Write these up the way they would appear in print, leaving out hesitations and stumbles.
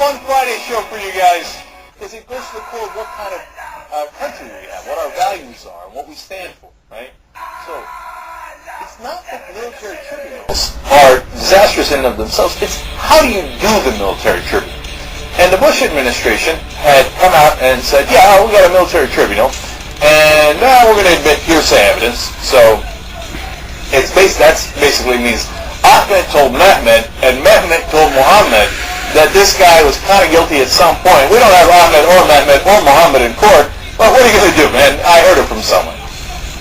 fun Friday show for you guys, because it goes to the core of what kind of country we have, what our values are, and what we stand for, right? So, it's not that military tribunals are disastrous in and of themselves, it's how do you do the military tribunal? And the Bush administration had come out and said, yeah, we got a military tribunal, and now we're going to admit hearsay evidence. So that basically means Ahmed told Mehmet, and Mehmet told Muhammad that this guy was kind of guilty at some point. We don't have Ahmed or Mehmet or Muhammad in court, but what are you going to do, man? I heard it from someone.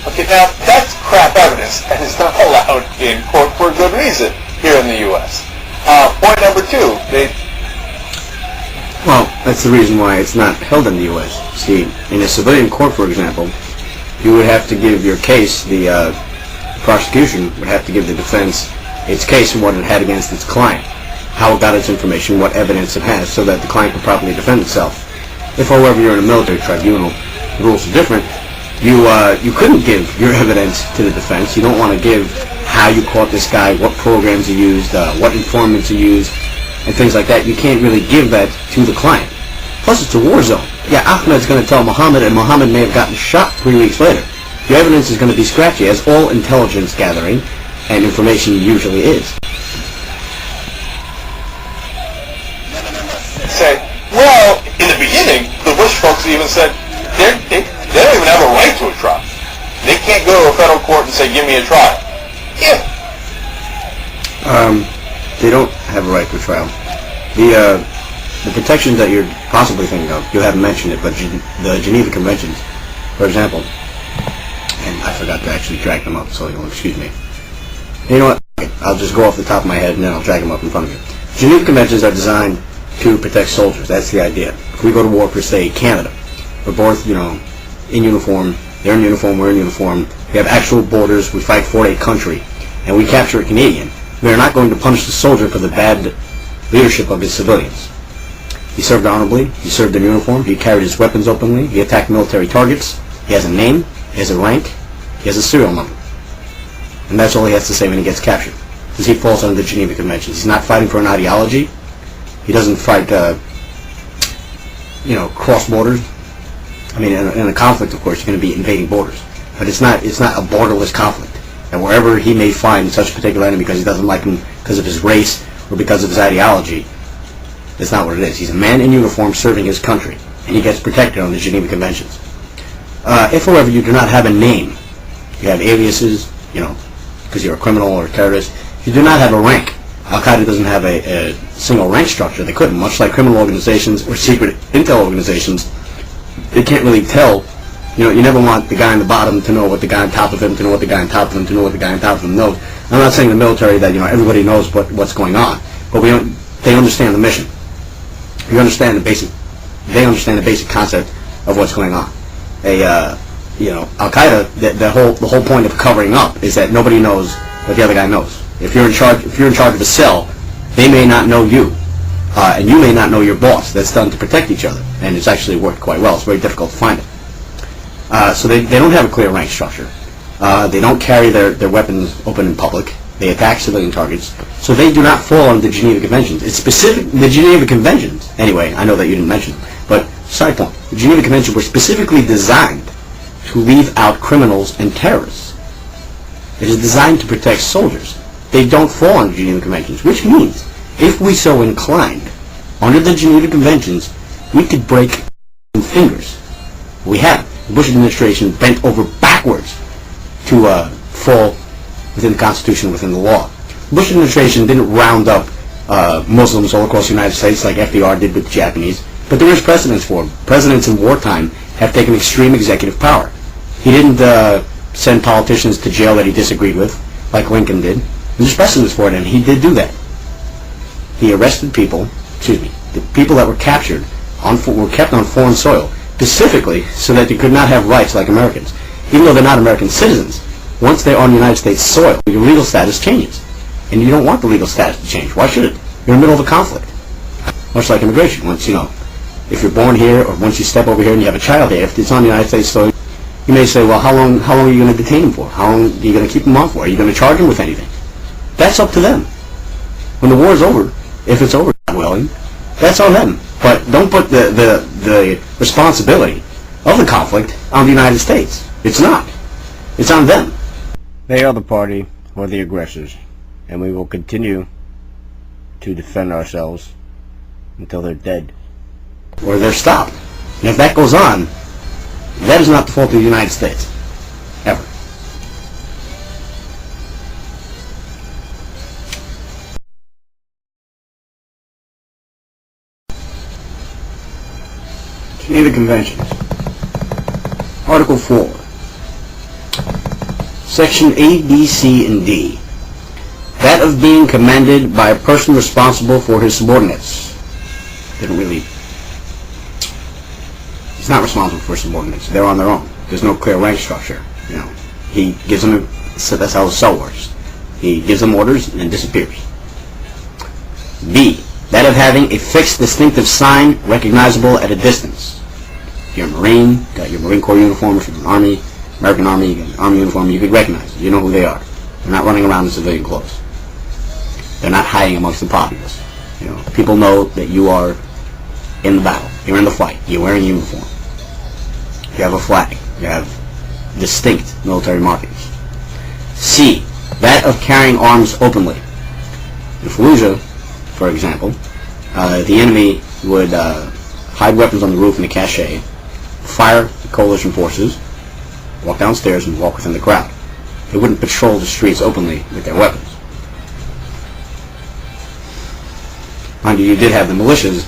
Okay, now that's crap evidence, and it's not allowed in court for a good reason here in the U.S. Point number two, well, that's the reason why it's not held in the U.S. See, in a civilian court, for example, you would have to give your case, the prosecution would have to give the defense its case and what it had against its client, how it got its information, what evidence it has, so that the client can properly defend itself. If, however, you're in a military tribunal, the rules are different. You couldn't give your evidence to the defense. You don't want to give how you caught this guy, what programs you used, what informants you used, and things like that. You can't really give that to the client. Plus, it's a war zone. Yeah, Ahmed's going to tell Muhammad, and Muhammad may have gotten shot 3 weeks later. Your evidence is going to be scratchy, as all intelligence gathering and information usually is. Say, well, in the beginning, the Bush folks even said they don't even have a right to a trial. They can't go to a federal court and say, give me a trial. Yeah. They don't have a right to a trial. The protections that you're possibly thinking of, you haven't mentioned it, but the Geneva Conventions, for example, and I forgot to actually drag them up, so you'll excuse me. You know what? I'll just go off the top of my head and then I'll drag them up in front of you. Geneva Conventions are designed to protect soldiers. That's the idea. If we go to war for, say, Canada, we're both, in uniform. They're in uniform, we're in uniform. We have actual borders. We fight for a country. And we capture a Canadian. We are not going to punish the soldier for the bad leadership of his civilians. He served honorably. He served in uniform. He carried his weapons openly. He attacked military targets. He has a name. He has a rank. He has a serial number. And that's all he has to say when he gets captured. Because he falls under the Geneva Conventions. He's not fighting for an ideology. He doesn't fight, cross borders. I mean, in a conflict, of course, you're going to be invading borders. But it's not a borderless conflict. And wherever he may find such a particular enemy because he doesn't like him because of his race or because of his ideology, that's not what it is. He's a man in uniform serving his country. And he gets protected on the Geneva Conventions. If, however, you do not have a name, you have aliases, because you're a criminal or a terrorist, you do not have a rank. Al-Qaeda doesn't have a single rank structure. They couldn't. Much like criminal organizations or secret intel organizations, they can't really tell. You never want the guy on the bottom to know what the guy on top of him, to know what the guy on top of him, to know what the guy on top of him knows. I'm not saying in the military that everybody knows what's going on, but they understand the mission. They understand the basic concept of what's going on. Al-Qaeda, the whole point of covering up is that nobody knows what the other guy knows. If you're in charge of a cell, they may not know you, and you may not know your boss. That's done to protect each other, and it's actually worked quite well. It's very difficult to find it. So they don't have a clear rank structure. They don't carry their weapons open in public. They attack civilian targets. So they do not fall under the Geneva Conventions. It's specific. The Geneva Conventions, anyway, I know that you didn't mention them, but side point, the Geneva Conventions were specifically designed to leave out criminals and terrorists. It is designed to protect soldiers. They don't fall under Geneva Conventions, which means if we so inclined, under the Geneva Conventions, we could break fingers. We have. The Bush administration bent over backwards to fall within the Constitution, within the law. The Bush administration didn't round up Muslims all across the United States like FDR did with the Japanese, but there is precedence for it. Presidents in wartime have taken extreme executive power. He didn't send politicians to jail that he disagreed with, like Lincoln did. There's precedence for it, and he did do that. He arrested people, the people that were captured were kept on foreign soil, specifically so that they could not have rights like Americans. Even though they're not American citizens, once they're on United States soil, your legal status changes. And you don't want the legal status to change. Why should it? You're in the middle of a conflict. Much like immigration. Once, if you're born here, or once you step over here and you have a child here, if it's on United States soil, you may say, well, how long are you going to detain him for? How long are you going to keep him on for? Are you going to charge him with anything? That's up to them. When the war is over, if it's over, God willing, that's on them. But don't put the responsibility of the conflict on the United States. It's not. It's on them. They are the party or the aggressors, and we will continue to defend ourselves until they're dead or they're stopped. And if that goes on, that is not the fault of the United States. Ever. Geneva Conventions. Article 4. Section A, B, C, and D. That of being commanded by a person responsible for his subordinates. He's not responsible for his subordinates. They're on their own. There's no clear rank structure. He gives them that's how the cell works. He gives them orders and then disappears. B. That of having a fixed distinctive sign recognizable at a distance. If you're a Marine, got your Marine Corps uniform, if you're an Army, American Army, you got an Army uniform, you could recognize it. You know who they are. They're not running around in civilian clothes. They're not hiding amongst the populace. People know that you are in the battle. You're in the fight. You're wearing a uniform. You have a flag. You have distinct military markings. C. That of carrying arms openly. In Fallujah, for example, the enemy would hide weapons on the roof in a cache, fire the coalition forces, walk downstairs, and walk within the crowd. They wouldn't patrol the streets openly with their weapons. Mind you, you did have the militias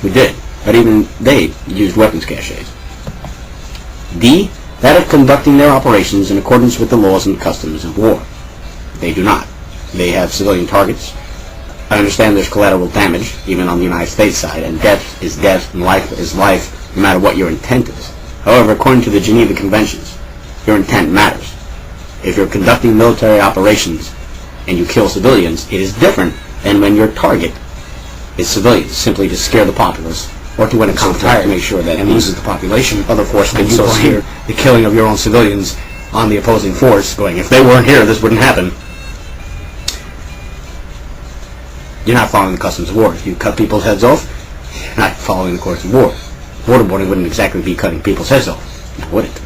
who did, but even they used weapons caches. D. That of conducting their operations in accordance with the laws and customs of war. They do not. They have civilian targets. I understand there's collateral damage, even on the United States side, and death is death and life is life, no matter what your intent is. However, according to the Geneva Conventions, your intent matters. If you're conducting military operations and you kill civilians, it is different than when your target is civilians, simply to scare the populace or to win a conflict to make sure that it loses the population. Other force can so hear the killing of your own civilians on the opposing force, going, if they weren't here, this wouldn't happen. You're not following the customs of war. If you cut people's heads off, you're not following the course of war. Waterboarding wouldn't exactly be cutting people's heads off, now would it?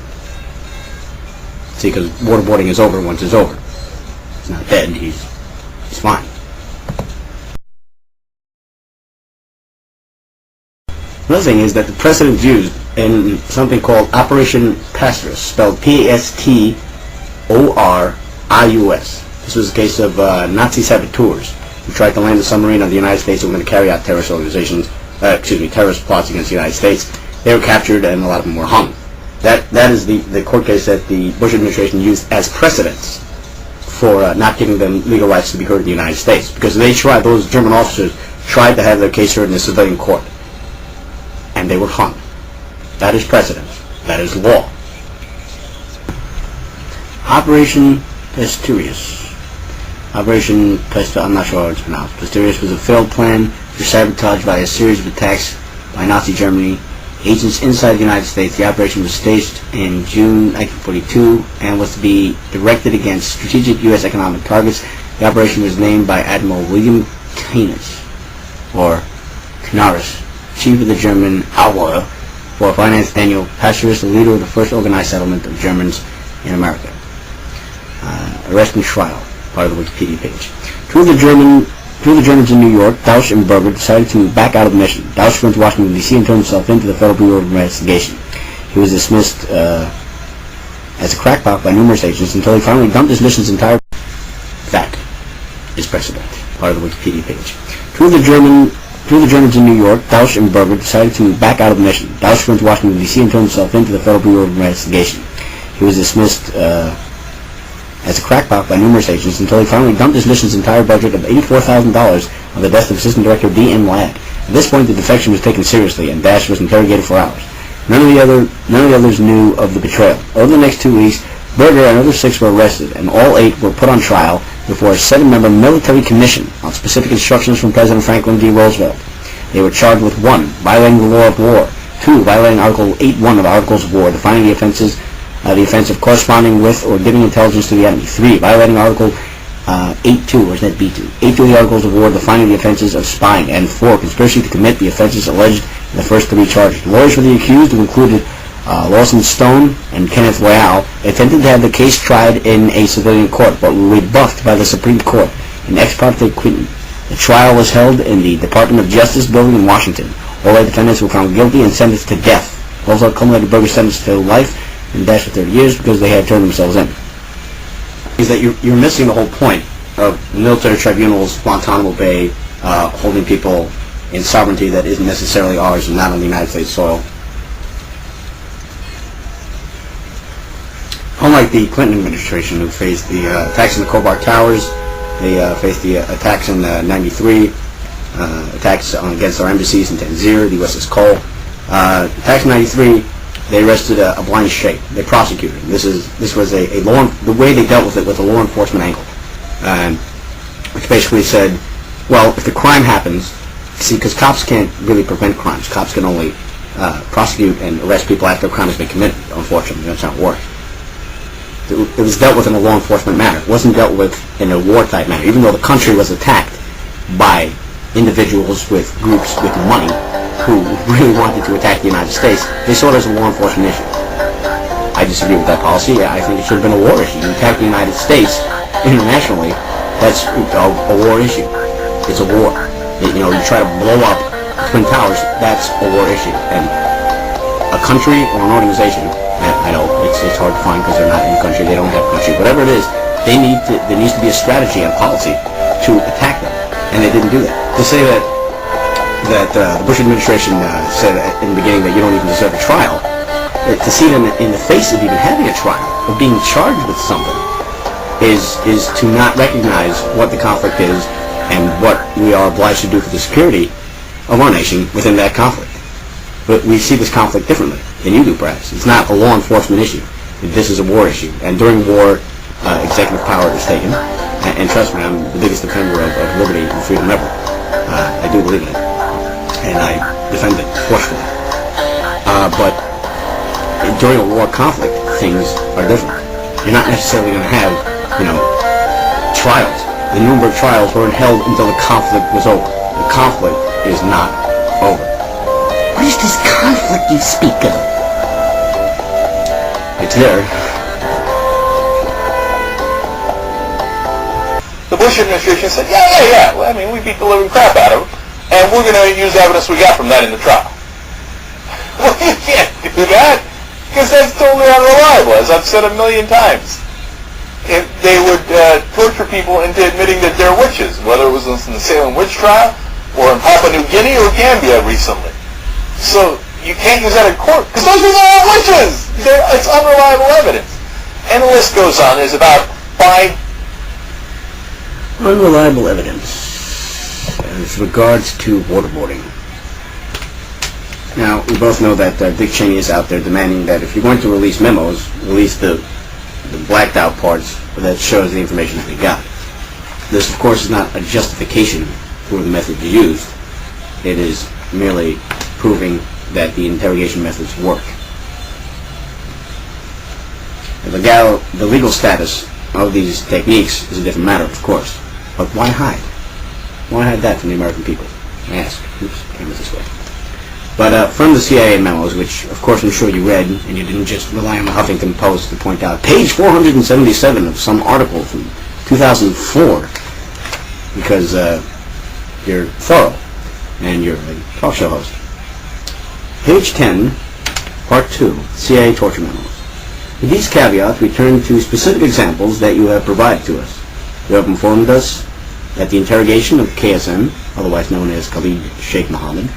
See, because waterboarding is over once it's over. He's not dead, he's fine. Another thing is that the precedent used in something called Operation Pastorius, spelled Pastorius. This was a case of Nazi saboteurs who tried to land a submarine on the United States and were going to carry out terrorist terrorist plots against the United States. They were captured and a lot of them were hung. That is the court case that the Bush administration used as precedents for not giving them legal rights to be heard in the United States, because those German officers tried to have their case heard in a civilian court, and they were hung. That is precedent. That is law. Operation Pastorius. I'm not sure how it's pronounced. Pastorius was a failed plan for sabotage by a series of attacks by Nazi Germany. Agents inside the United States. The operation was staged in June 1942 and was to be directed against strategic U.S. economic targets. The operation was named by Admiral William Keynes, or Knaris, chief of the German Abwehr, for finance Daniel Pastorius, the leader of the first organized settlement of Germans in America. Arrest and trial, part of the Wikipedia page. Two of the Germans in New York, Dausch and Berger, decided to back out of the mission. Dausch went to Washington, D.C. and turned himself into the Federal Bureau of Investigation. He was dismissed as a crackpot by numerous agents until he finally dumped his mission's entire... That is precedent, part of the Wikipedia page. Two of the Germans in New York, Dausch and Berger, decided to back out of the mission. Dausch went to Washington, D.C. and turned himself into the Federal Bureau of Investigation. He was dismissed as a crackpot by numerous agents until he finally dumped his mission's entire budget of $84,000 on the desk of Assistant Director D.M. Ladd. At this point, the defection was taken seriously, and Dash was interrogated for hours. None of the others knew of the betrayal. Over the next 2 weeks, Berger and other 6 were arrested, and all 8 were put on trial before a 7-member military commission on specific instructions from President Franklin D. Roosevelt. They were charged with 1. Violating the law of war, 2. Violating Article 8.1 of the Articles of War, defining the offense of corresponding with or giving intelligence to the enemy, 3. Violating Article 8.2, or is that B2? 8.2 of the Articles of War defining the offenses of spying, and 4, conspiracy to commit the offenses alleged in the first 3 charges. Lawyers for the accused, who included Lawson Stone and Kenneth Royale, attempted to have the case tried in a civilian court, but were rebuffed by the Supreme Court in ex parte Quinton. The trial was held in the Department of Justice building in Washington. All the defendants were found guilty and sentenced to death. Also accumulated Berger's sentence to life and dash for 30 years because they had turned themselves in. Is that you're missing the whole point of military tribunals, Guantanamo Bay, holding people in sovereignty that isn't necessarily ours and not on the United States soil. Unlike the Clinton administration, who faced the attacks in the Khobar Towers, they faced the attacks in '93, attacks against our embassies in Tanzania, the USS Cole. Attacks in '93, they arrested a blind sheikh. They prosecuted him. This was the way they dealt with it was a law enforcement angle, which basically said, well, if the crime happens, see, because cops can't really prevent crimes. Cops can only prosecute and arrest people after a crime has been committed. Unfortunately, that's how it works. It was dealt with in a law enforcement manner. It wasn't dealt with in a war-type manner. Even though the country was attacked by individuals with groups with money who really wanted to attack the United States, they saw it as a law enforcement issue. I disagree with that policy. I think it should have been a war issue. You attack the United States internationally, that's a war issue. It's a war. You try to blow up Twin Towers, that's a war issue. And a country or an organization, I know it's hard to find because they're not in the country, they don't have a country, whatever it is, there needs to be a strategy and policy to attack them, and they didn't do that. To say that the Bush administration said in the beginning that you don't even deserve a trial, to see them in the face of even having a trial, of being charged with something, is to not recognize what the conflict is and what we are obliged to do for the security of our nation within that conflict. But we see this conflict differently than you do, perhaps. It's not a law enforcement issue. This is a war issue. And during war, executive power is taken. And trust me, I'm the biggest defender of liberty and freedom ever. I do believe in it. And I defend it forcefully. But during a war conflict, things are different. You're not necessarily going to have, trials. The Nuremberg trials weren't held until the conflict was over. The conflict is not over. What is this conflict you speak of? It's there. The Bush administration said, yeah. Well, we beat the living crap out of them, and we're going to use evidence we got from that in the trial. Well, you can't do that, because that's totally unreliable, as I've said a million times. They would torture people into admitting that they're witches, whether it was in the Salem witch trial, or in Papua New Guinea, or Gambia recently. So you can't use that in court, because those people are witches! It's unreliable evidence. And the list goes on. There's about 5 unreliable evidence as regards to waterboarding. Now, we both know that Dick Cheney is out there demanding that if you're going to release memos, release the blacked out parts that shows the information that they got. This, of course, is not a justification for the method you used. It is merely proving that the interrogation methods work. The legal status of these techniques is a different matter, of course. But why hide? Why hide that from the American people? I ask. Oops, camera's this way. But from the CIA memos, which of course I'm sure you read, and you didn't just rely on the Huffington Post to point out page 477 of some article from 2004, because you're thorough and you're a talk show host. Page 10, Part 2, CIA Torture Memos. With these caveats, we turn to specific examples that you have provided to us. You have informed us that the interrogation of KSM, otherwise known as Khalid Sheikh Mohammed,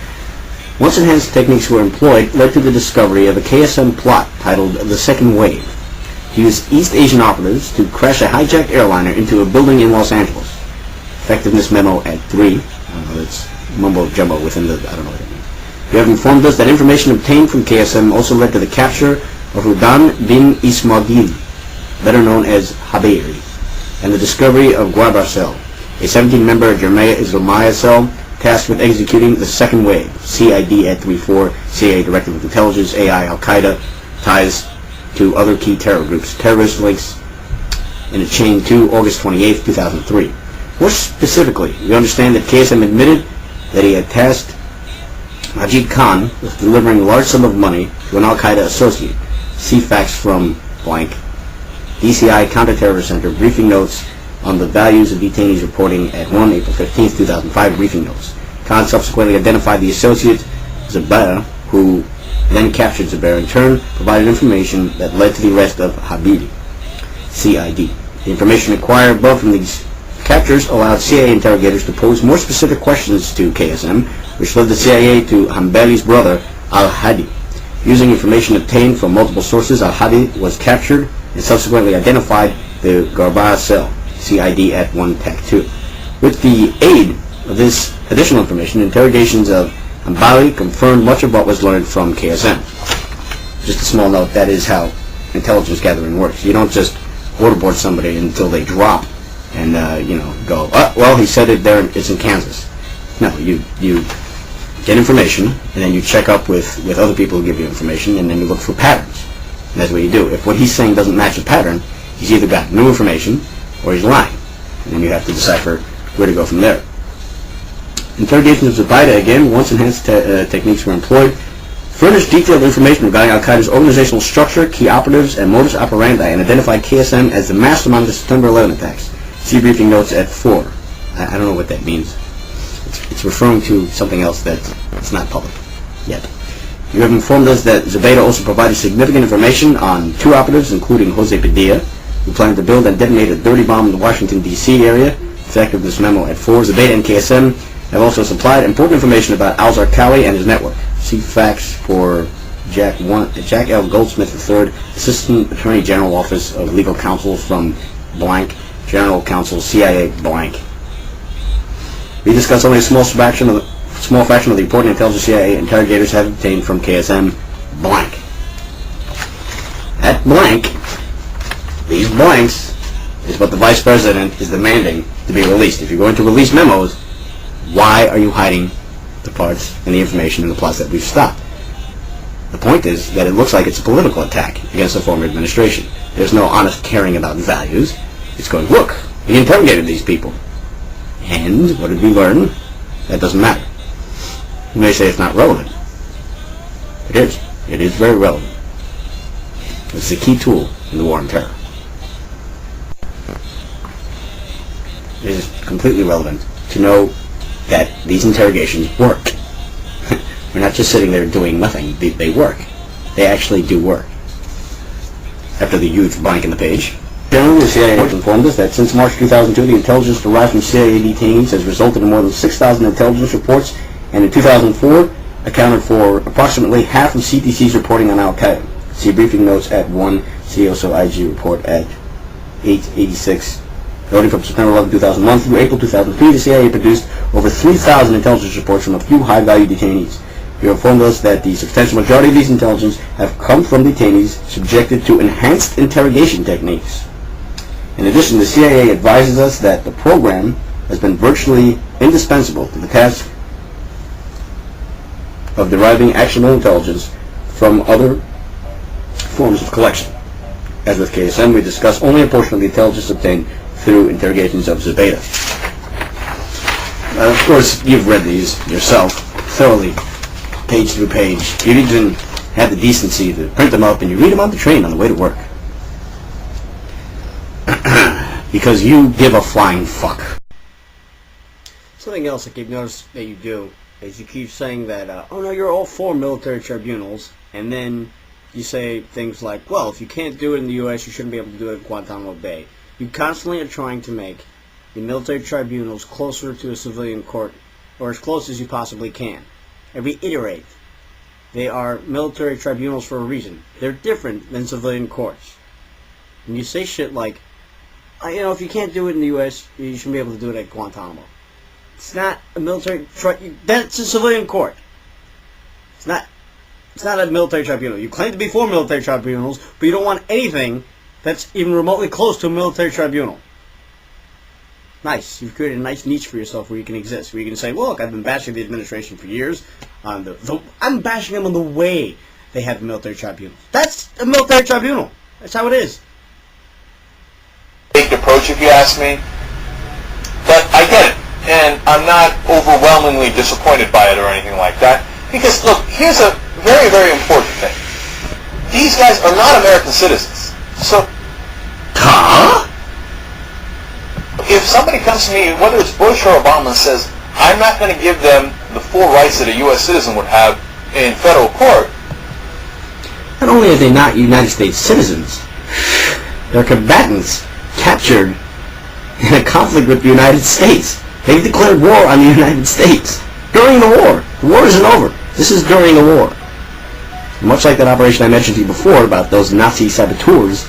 once enhanced techniques were employed, led to the discovery of a KSM plot titled The Second Wave, to use East Asian operatives to crash a hijacked airliner into a building in Los Angeles. Effectiveness memo at 3. I don't know, it's mumbo jumbo within the, I don't know what it means. You have informed us that information obtained from KSM also led to the capture of Rudan bin Ismail, better known as Habeiri, and the discovery of Guabarcel, a 17-member Jamia Islamiyah cell tasked with executing the second wave, CID at 3-4, CIA Director of Intelligence, AI, Al-Qaeda, ties to other key terror groups, terrorist links, in a chain to August 28, 2003. More specifically, we understand that KSM admitted that he had tasked Majid Khan with delivering a large sum of money to an Al-Qaeda associate. See facts from blank. DCI Counterterrorist Center briefing notes on the values of detainees reporting at 1 April 15, 2005 briefing notes. Khan subsequently identified the associate Zubair, who then captured Zubair. In turn, provided information that led to the arrest of Habib, CID. The information acquired above from these captures allowed CIA interrogators to pose more specific questions to KSM, which led the CIA to Hanbali's brother, Al-Hadi. Using information obtained from multiple sources, Al-Hadi was captured and subsequently identified the Garbara cell, CID at 1 TAC 2. With the aid of this additional information, interrogations of Hanbali confirmed much of what was learned from KSM. Just a small note, that is how intelligence gathering works. You don't just waterboard somebody until they drop and go, oh, well, he said it there, it's in Kansas. No, you get information, and then you check up with other people who give you information, and then you look for patterns. And that's what you do. If what he's saying doesn't match a pattern, he's either got new information or he's lying. And then you have to decipher where to go from there. Interrogations of Zubaida, again, once enhanced techniques were employed, furnished detailed information regarding Al-Qaeda's organizational structure, key operatives, and modus operandi, and identified KSM as the mastermind of the September 11 attacks. See briefing notes at 4. I don't know what that means. It's referring to something else that's not public yet. You have informed us that Zubaida also provided significant information on 2 operatives, including Jose Padilla, who planned to build and detonate a dirty bomb in the Washington, D.C. area. Effective this memo at 4. Zubaida and KSM have also supplied important information about Al-Zarqawi and his network. See facts for Jack L. Goldsmith III, Assistant Attorney General Office of Legal Counsel from blank, General Counsel CIA blank. We discuss only a small fraction of the important intelligence CIA interrogators have obtained from KSM blank. That blank, these blanks, is what the Vice President is demanding to be released. If you're going to release memos, why are you hiding the parts and the information and the plots that we've stopped? The point is that it looks like it's a political attack against the former administration. There's no honest caring about values. It's going, look, we interrogated these people. And what did we learn? That doesn't matter. You may say it's not relevant. It is. It is very relevant. It's a key tool in the war on terror. It is completely relevant to know that these interrogations work. We're not just sitting there doing nothing. They work. They actually do work. After the huge blank in the page, generally the CIA informed us that since March 2002, the intelligence derived from CIA detainees has resulted in more than 6,000 intelligence reports, and in 2004 accounted for approximately half of CTC's reporting on Al-Qaeda. See briefing notes at 1, see also IG report at 886. Noting from September 11, 2001 through April 2003, the CIA produced over 3,000 intelligence reports from a few high-value detainees. You informed us that the substantial majority of these intelligence have come from detainees subjected to enhanced interrogation techniques. In addition, the CIA advises us that the program has been virtually indispensable to the task of deriving actionable intelligence from other forms of collection. As with KSM, we discuss only a portion of the intelligence obtained through interrogations of Zubaida. Of course, you've read these yourself thoroughly, page through page. You even have the decency to print them up and you read them on the train on the way to work. Because you give a flying fuck. Something else I keep noticing that you do is you keep saying that, oh no, you're all for military tribunals, and then you say things like, well, if you can't do it in the U.S., you shouldn't be able to do it in Guantanamo Bay. You constantly are trying to make the military tribunals closer to a civilian court, or as close as you possibly can. I reiterate, they are military tribunals for a reason. They're different than civilian courts. And you say shit like, if you can't do it in the U.S., you shouldn't be able to do it at Guantanamo. It's not a military that's a civilian court. It's not a military tribunal. You claim to be for military tribunals, but you don't want anything that's even remotely close to a military tribunal. Nice. You've created a nice niche for yourself where you can exist, where you can say, well, look, I've been bashing the administration for years. I'm bashing them on the way they have military tribunals. That's a military tribunal. That's how it is. approach, if you ask me. But I get it, and I'm not overwhelmingly disappointed by it or anything like that. Because, look, here's a very, very important thing. These guys are not American citizens. So, if somebody comes to me, whether it's Bush or Obama, and says, I'm not going to give them the full rights that a U.S. citizen would have in federal court. Not only are they not United States citizens, they're combatants captured in a conflict with the United States. They declared war on the United States during the war. The war isn't over. This is during the war. Much like that operation I mentioned to you before about those Nazi saboteurs,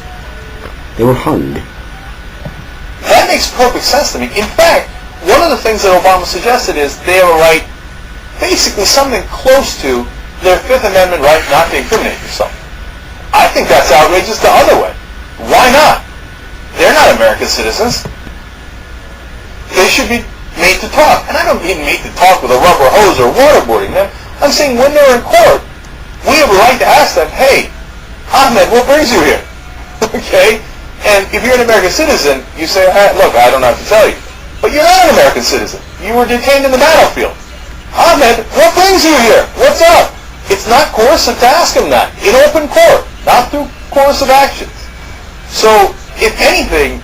they were hung. That makes perfect sense to me. In fact, one of the things that Obama suggested is they have a right, basically something close to their Fifth Amendment right not to incriminate yourself. I think that's outrageous the other way. Why not? They're not American citizens. They should be made to talk. And I don't mean made to talk with a rubber hose or waterboarding them. I'm saying when they're in court, we have a right to ask them, hey, Ahmed, what brings you here? Okay? And if you're an American citizen, you say, look, I don't have to tell you. But you're not an American citizen. You were detained in the battlefield. Ahmed, what brings you here? What's up? It's not coercive to ask him that. In open court, not through coercive actions. So, if anything...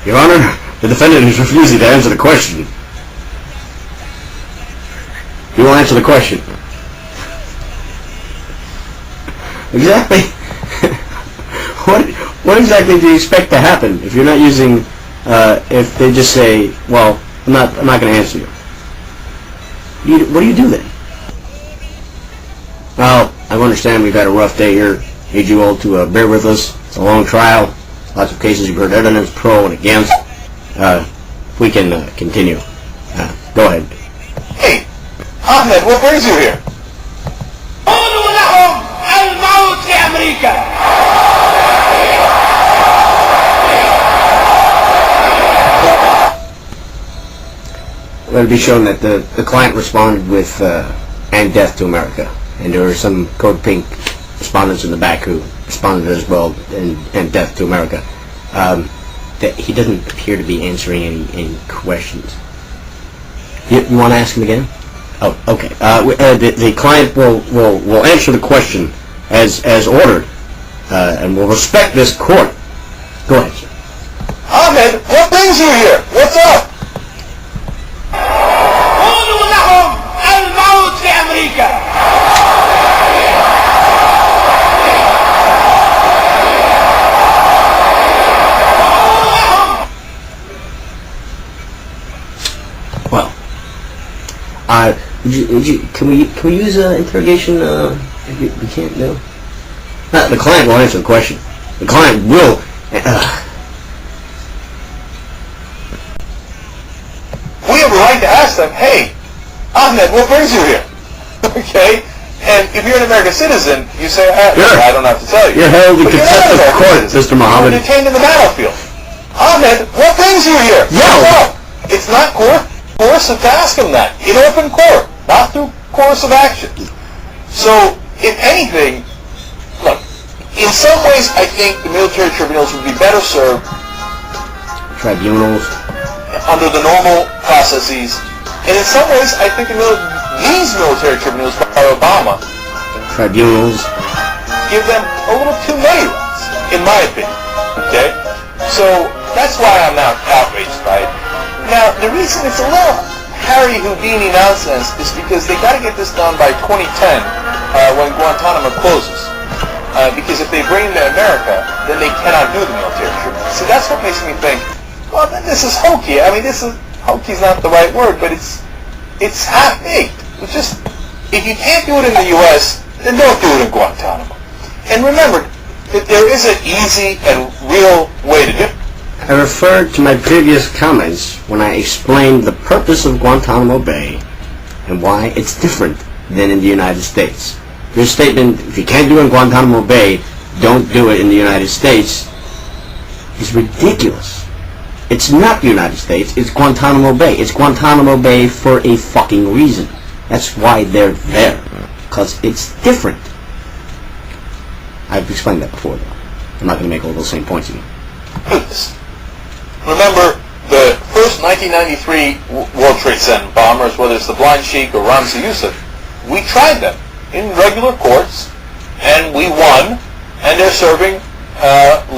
Your Honor, the defendant is refusing to answer the question. He won't answer the question. Exactly. What exactly do you expect to happen if you're not using, if they just say, well, I'm not going to answer you? What do you do then? Well, I understand we've had a rough day here. Need you all to bear with us. It's a long trial. Lots of cases you've heard evidence pro and against. We can continue. Go ahead. Hey, Ahmed, what brings you here? Let it be shown that the client responded with and death to America, and there were some code pink respondents in the back who responded as well and death to America. That he doesn't appear to be answering any questions. You want to ask him again? Oh, okay. The client will answer the question as ordered, and will respect this court. Go ahead, sir. Ahmed, what brings you here? What's up? Well, can we use interrogation? We can't, no. The client will answer the question. The client will. We have a right to ask them, hey, Ahmed, what brings you here? Okay? And if you're an American citizen, you say, I don't have to tell you. You're held in contempt of court, Mr. Mohammed. You're detained in the battlefield. Ahmed, what brings you here? No! It's not coercive to ask him that. In open court, not through coercive action. So, if anything, look, in some ways I think the military tribunals would be better served Tribunals. under the normal processes. And in some ways, I think these military tribunals by Obama Tribunals. give them a little too many rights, in my opinion. Okay? So that's why I'm not outraged by it. Now, the reason it's a little Harry Houdini nonsense is because they got to get this done by 2010 when Guantanamo closes. Because if they bring him to America, then they cannot do the military tribunal. So that's what makes me think, well, then this is hokey. I mean, hoky's not the right word, but it's half-baked. It's just, if you can't do it in the U.S., then don't do it in Guantanamo. And remember that there is an easy and real way to do it. I referred to my previous comments when I explained the purpose of Guantanamo Bay and why it's different than in the United States. Your statement, if you can't do it in Guantanamo Bay, don't do it in the United States, is ridiculous. It's not the United States, it's Guantanamo Bay. It's Guantanamo Bay for a fucking reason. That's why they're there. Because it's different. I've explained that before, though. I'm not going to make all those same points again. Remember, the first 1993 World Trade Center bombers, whether it's the Blind Sheik or Ramzi Youssef, we tried them in regular courts, and we won, and they're serving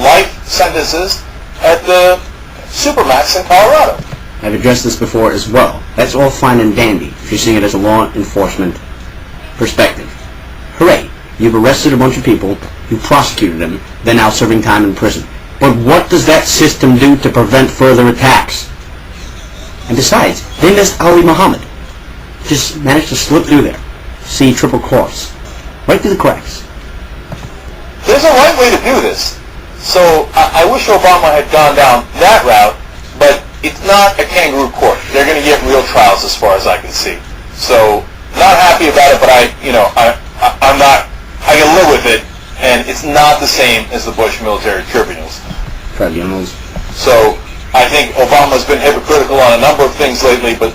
life sentences at the Supermax in Colorado. I've addressed this before as well. That's all fine and dandy if you're seeing it as a law enforcement perspective. Hooray! You've arrested a bunch of people, you prosecuted them, they're now serving time in prison. But what does that system do to prevent further attacks? And besides, they missed Ali Muhammad. Just managed to slip through there. See triple cross. Right through the cracks. There's a right way to do this. So I wish Obama had gone down that route, but it's not a kangaroo court. They're going to get real trials as far as I can see. So not happy about it, but I'm not. I can live with it, and it's not the same as the Bush military tribunals. So I think Obama's been hypocritical on a number of things lately, but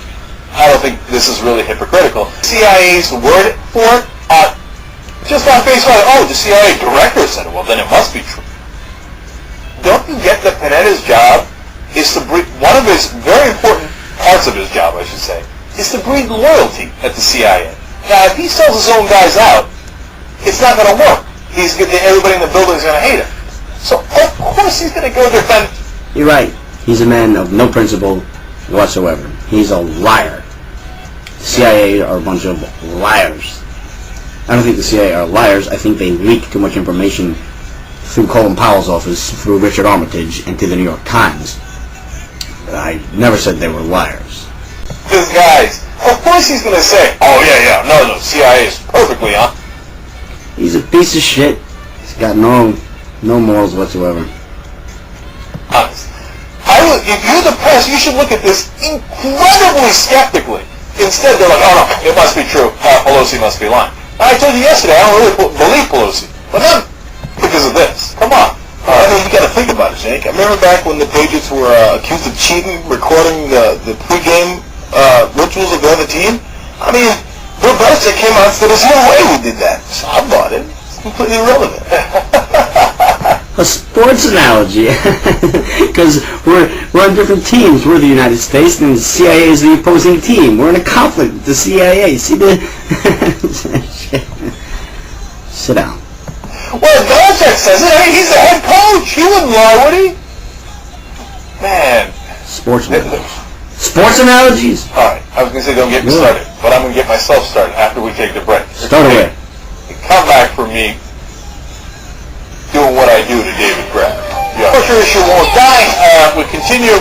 I don't think this is really hypocritical. CIA's word for it, just on face value, oh, the CIA director said it, well then it must be true. Don't you get that Panetta's job is to breed, one of his very important parts of his job, I should say, is to breed loyalty at the CIA. Now, if he sells his own guys out, it's not going to work. Everybody in the building is going to hate him. So, of course he's going to go defend... You're right. He's a man of no principle whatsoever. He's a liar. The CIA are a bunch of liars. I don't think the CIA are liars. I think they leak too much information through Colin Powell's office, through Richard Armitage, and to the New York Times. I never said they were liars. These guys, of course he's going to say, oh yeah, no, CIA is perfectly on. He's a piece of shit. He's got no morals whatsoever. Honest. If you're the press, you should look at this incredibly skeptically. Instead, they're like, oh no, it must be true. Pelosi must be lying. I told you yesterday, I don't really believe Pelosi. But not because of this. Come on. I mean, you got to think about it, Jake. I remember back when the Patriots were accused of cheating, recording the pregame rituals of the other team. I mean, Bill Belichick came out and said, there's no way we did that. So I bought it. It's completely irrelevant. A sports analogy, because we're on different teams. We're the United States, and the CIA is the opposing team. We're in a conflict with the CIA. See the... Sit down. Well, Belichick says it. I mean, he's the head coach. He wouldn't lie, would he? Man. Sports analogies. Sports analogies? All right. I was going to say don't get me started, but I'm going to get myself started after we take the break. Start away. Come back for me doing what I do to David Graff. Yeah. Torture issue won't die. We continue.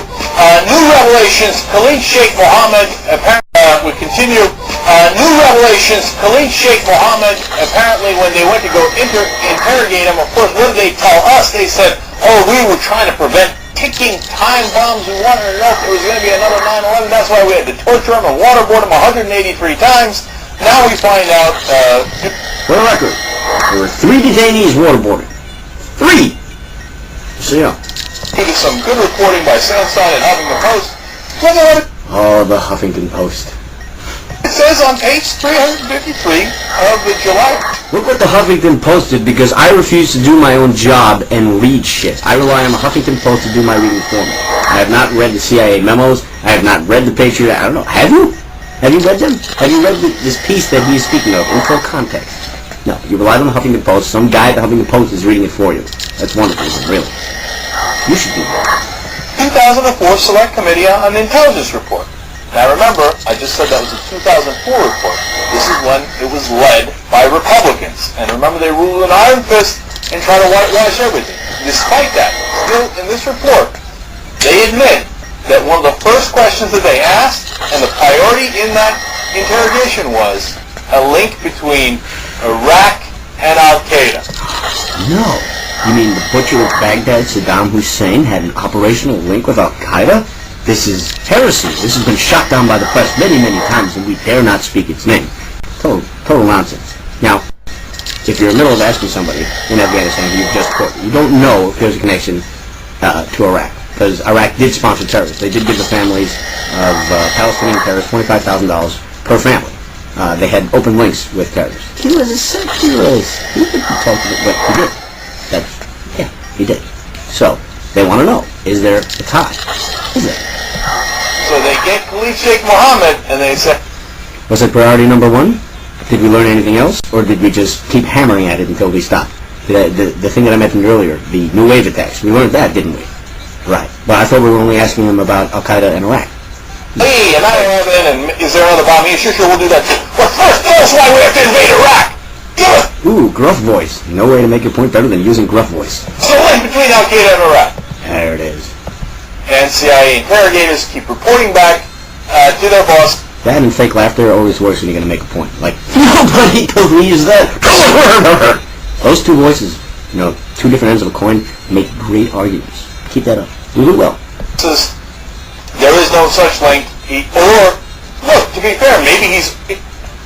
New revelations. Khalid Sheikh Mohammed apparently new revelations. Khalid Sheikh Mohammed apparently when they went to go interrogate him, of course, what did they tell us? They said, oh, we were trying to prevent ticking time bombs. We wanted to know if there was going to be another 9/11. That's why we had to torture him and waterboard him 183 times. Now we find out... For the record, there were 3 detainees waterboarded. 3! So yeah. It is some good reporting by Sandstein and Huffington Post. Look at it. Oh, the Huffington Post. It says on page 353 of the July... Look what the Huffington Post did, because I refuse to do my own job and read shit. I rely on the Huffington Post to do my reading for me. I have not read the CIA memos. I have not read the Patriot... I don't know. Have you? Have you read them? Have you read this piece that he is speaking of in full context? No. You relied on the Huffington Post. Some guy at the Huffington Post is reading it for you. That's wonderful, really. You should do that. 2004 Select Committee on Intelligence Report. Now remember, I just said that was a 2004 report. This is when it was led by Republicans. And remember, they ruled an iron fist and tried to whitewash everything. Despite that, still in this report, they admit that one of the first questions that they asked, and the priority in that interrogation was a link between Iraq and Al-Qaeda. No. You mean the butcher of Baghdad, Saddam Hussein, had an operational link with Al-Qaeda? This is heresy. This has been shot down by the press many, many times, and we dare not speak its name. Total nonsense. Now, if you're in the middle of asking somebody in Afghanistan who you've just quote, you don't know if there's a connection to Iraq, because Iraq did sponsor terrorists. They did give the families of Palestinian terrorists $25,000 per family. They had open links with terrorists. He was a secularist. He didn't talk to it, but he did. Yeah, he did. So, they want to know, is there a tie? Is it? So they get Khalid Sheikh Mohammed, and they say... Was it priority number one? Did we learn anything else, or did we just keep hammering at it until we stopped? The thing that I mentioned earlier, the new wave attacks, we learned that, didn't we? Right. But I thought we were only asking them about Al-Qaeda in Iraq. Hey, and 9/11, and is there another bomb? Yeah, sure, we'll do that. But first, tell us why we have to invade Iraq! Give us! Ooh, gruff voice. No way to make your point better than using gruff voice. It's the link between Al-Qaeda and Iraq. There it is. And CIA interrogators keep reporting back to their boss. That and fake laughter are always worse when you're going to make a point. Like, nobody believes that. Those two voices, two different ends of a coin, make great arguments. Keep that up. We do well. There is no such link. Or, look, to be fair, maybe he's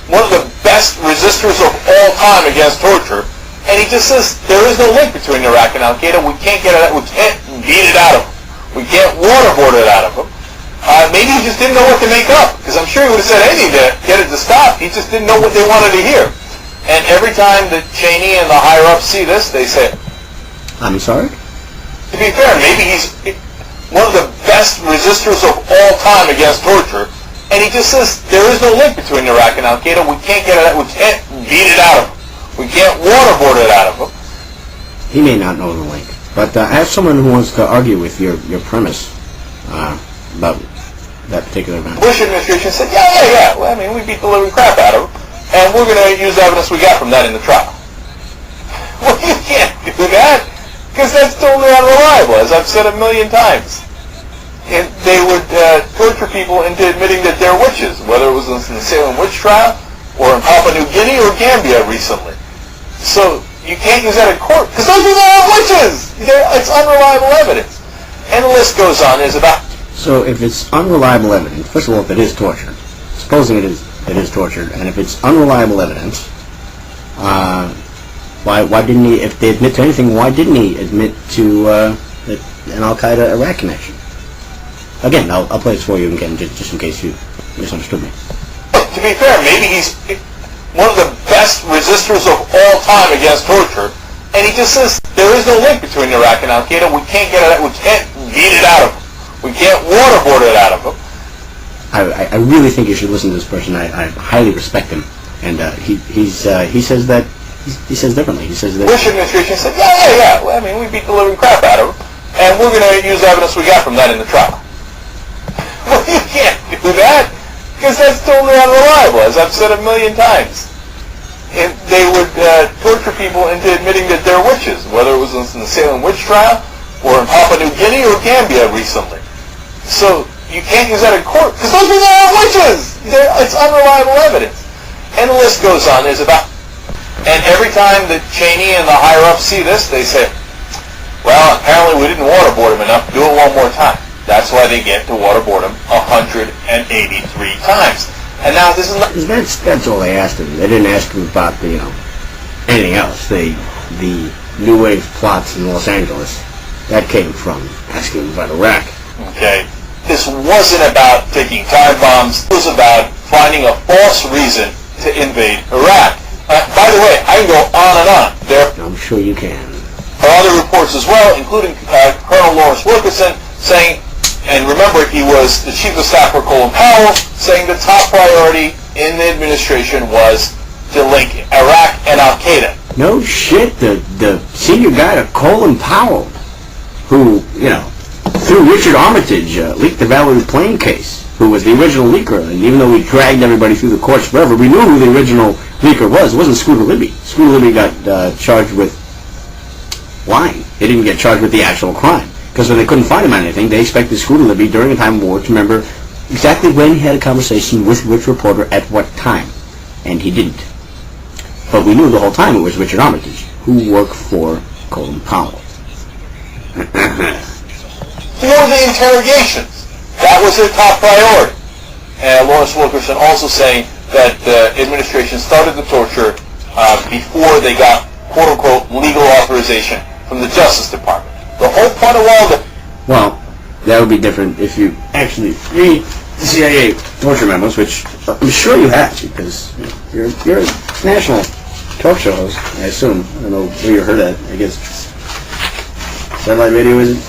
one of the best resistors of all time against torture, and he just says there is no link between Iraq and Al-Qaeda. We can't get it out. We can't beat it out of him. We can't waterboard it out of him. Maybe he just didn't know what to make up, because I'm sure he would have said anything to get it to stop. He just didn't know what they wanted to hear. And every time that Cheney and the higher-ups see this, they say, I'm sorry? To be fair, maybe he's one of the best resistors of all time against torture, and he just says there is no link between Iraq and Al-Qaeda. We can't get it out. We can't beat it out of him. We can't waterboard it out of him. He may not know the link, but I have someone who wants to argue with your premise about that particular event. The Bush administration said, yeah. Well, I mean, we beat the living crap out of him, and we're going to use the evidence we got from that in the trial. Well, you can't do that, because that's totally unreliable, as I've said a million times. And they would torture people into admitting that they're witches, whether it was in the Salem witch trial, or in Papua New Guinea, or Gambia recently. So you can't use that in court, because those people are witches! It's unreliable evidence. And the list goes on. There's about... So if it's unreliable evidence, first of all, if it is torture, supposing it is torture, and if it's unreliable evidence, why didn't he, if they admit to anything, why didn't he admit to an Al-Qaeda Iraq connection? Again, I'll play this for you again, just in case you misunderstood me. To be fair, maybe he's one of the best resistors of all time against torture, and he just says there is no link between Iraq and Al-Qaeda. We can't get it out. We can't beat it out of him. We can't waterboard it out of him. I really think you should listen to this person. I highly respect him, and he says that he says differently. He says that Bush administration said, yeah. Well, I mean, we beat the living crap out of him, and we're going to use the evidence we got from that in the trial. Well, you can't do that, because that's totally unreliable, as I've said a million times. And they would torture people into admitting that they're witches, whether it was in the Salem witch trial, or in Papua New Guinea, or Gambia recently. So you can't use that in court, because those people are witches! It's unreliable evidence. And the list goes on. There's about... And every time that Cheney and the higher-ups see this, they say, well, apparently we didn't waterboard him enough. Do it one more time. That's why they get to waterboard him 183 times. And now this is not... That's all they asked him. They didn't ask him about, anything else. The New Wave plots in Los Angeles. That came from asking him about Iraq. Okay. This wasn't about taking time bombs. It was about finding a false reason to invade Iraq. By the way, I can go on and on. There I'm sure you can. are other reports as well, including Colonel Lawrence Wilkerson saying, and remember, he was the Chief of Staff for Colin Powell, saying the top priority in the administration was to link Iraq and Al-Qaeda. No shit. The senior guy to Colin Powell, who, through Richard Armitage, leaked the Valerie Plame case, who was the original leaker. And even though we dragged everybody through the courts forever, we knew who the original leaker was. It wasn't Scooter Libby. Scooter Libby got charged with lying. He didn't get charged with the actual crime. Because when they couldn't find him on anything, they expected Scooter Libby during a time of war to remember exactly when he had a conversation with which reporter at what time. And he didn't. But we knew the whole time it was Richard Armitage, who worked for Colin Powell. For the interrogations. That was their top priority. And Lawrence Wilkerson also saying that the administration started the torture before they got, quote-unquote, legal authorization from the Justice Department. The whole point of all the... Well, that would be different if you actually read the CIA torture memos, which I'm sure you have, because you're a national talk show host, I assume. I don't know where you heard that. I guess satellite radio, is it?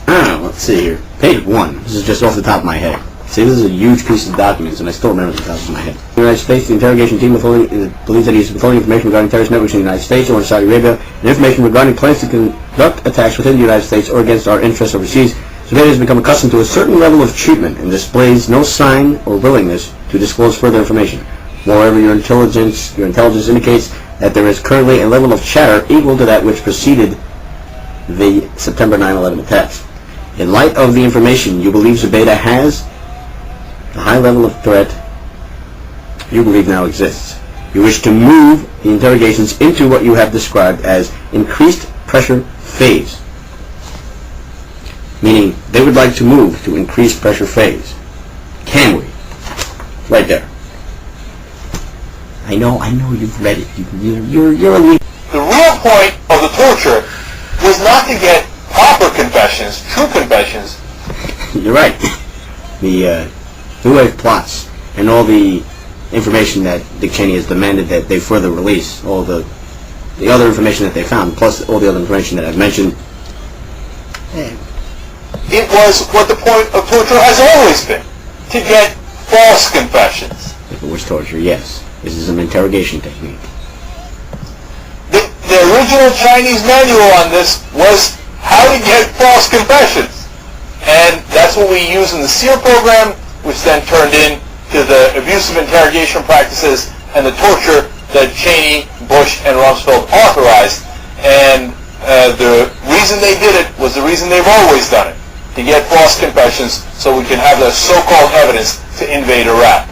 I don't know. Let's see here. Page 1. This is just off the top of my head. See, this is a huge piece of documents, and I still remember the top of my head. In the United States, the interrogation team believes that he is withholding information regarding terrorist networks in the United States or in Saudi Arabia, and information regarding plans to conduct attacks within the United States or against our interests overseas. Surveillance has become accustomed to a certain level of treatment and displays no sign or willingness to disclose further information. Moreover, your intelligence indicates that there is currently a level of chatter equal to that which preceded the September 9/11 attacks. In light of the information you believe Zubaydah has, the high level of threat you believe now exists. You wish to move the interrogations into what you have described as increased pressure phase. Meaning, they would like to move to increased pressure phase. Can we? Right there. I know you've read it. You're a leader. The real point of the torture was not to get proper confessions, true confessions. You're right. The two-way plots and all the information that Dick Cheney has demanded that they further release, all the other information that they found, plus all the other information that I've mentioned. It was what the point of torture has always been, to get false confessions. If it was torture, yes. This is an interrogation technique. The original Chinese manual on this was how to get false confessions. And that's what we use in the SERE program, which then turned into the abusive interrogation practices and the torture that Cheney, Bush, and Rumsfeld authorized. And the reason they did it was the reason they've always done it, to get false confessions so we can have the so-called evidence to invade Iraq.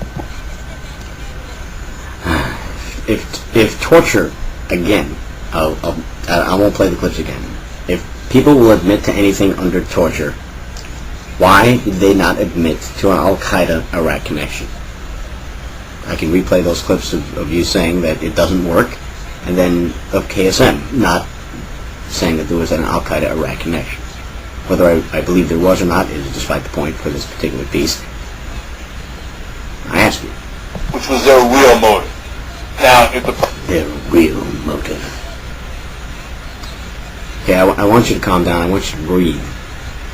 If torture, again, I won't play the clips again. If people will admit to anything under torture, why did they not admit to an Al-Qaeda Iraq connection? I can replay those clips of you saying that it doesn't work, and then of KSM not saying that there was an Al-Qaeda Iraq connection. Whether I believe there was or not is despite the point for this particular piece. I ask you. Which was their real motive. Now, if their real motive. Okay, I want you to calm down. I want you to breathe.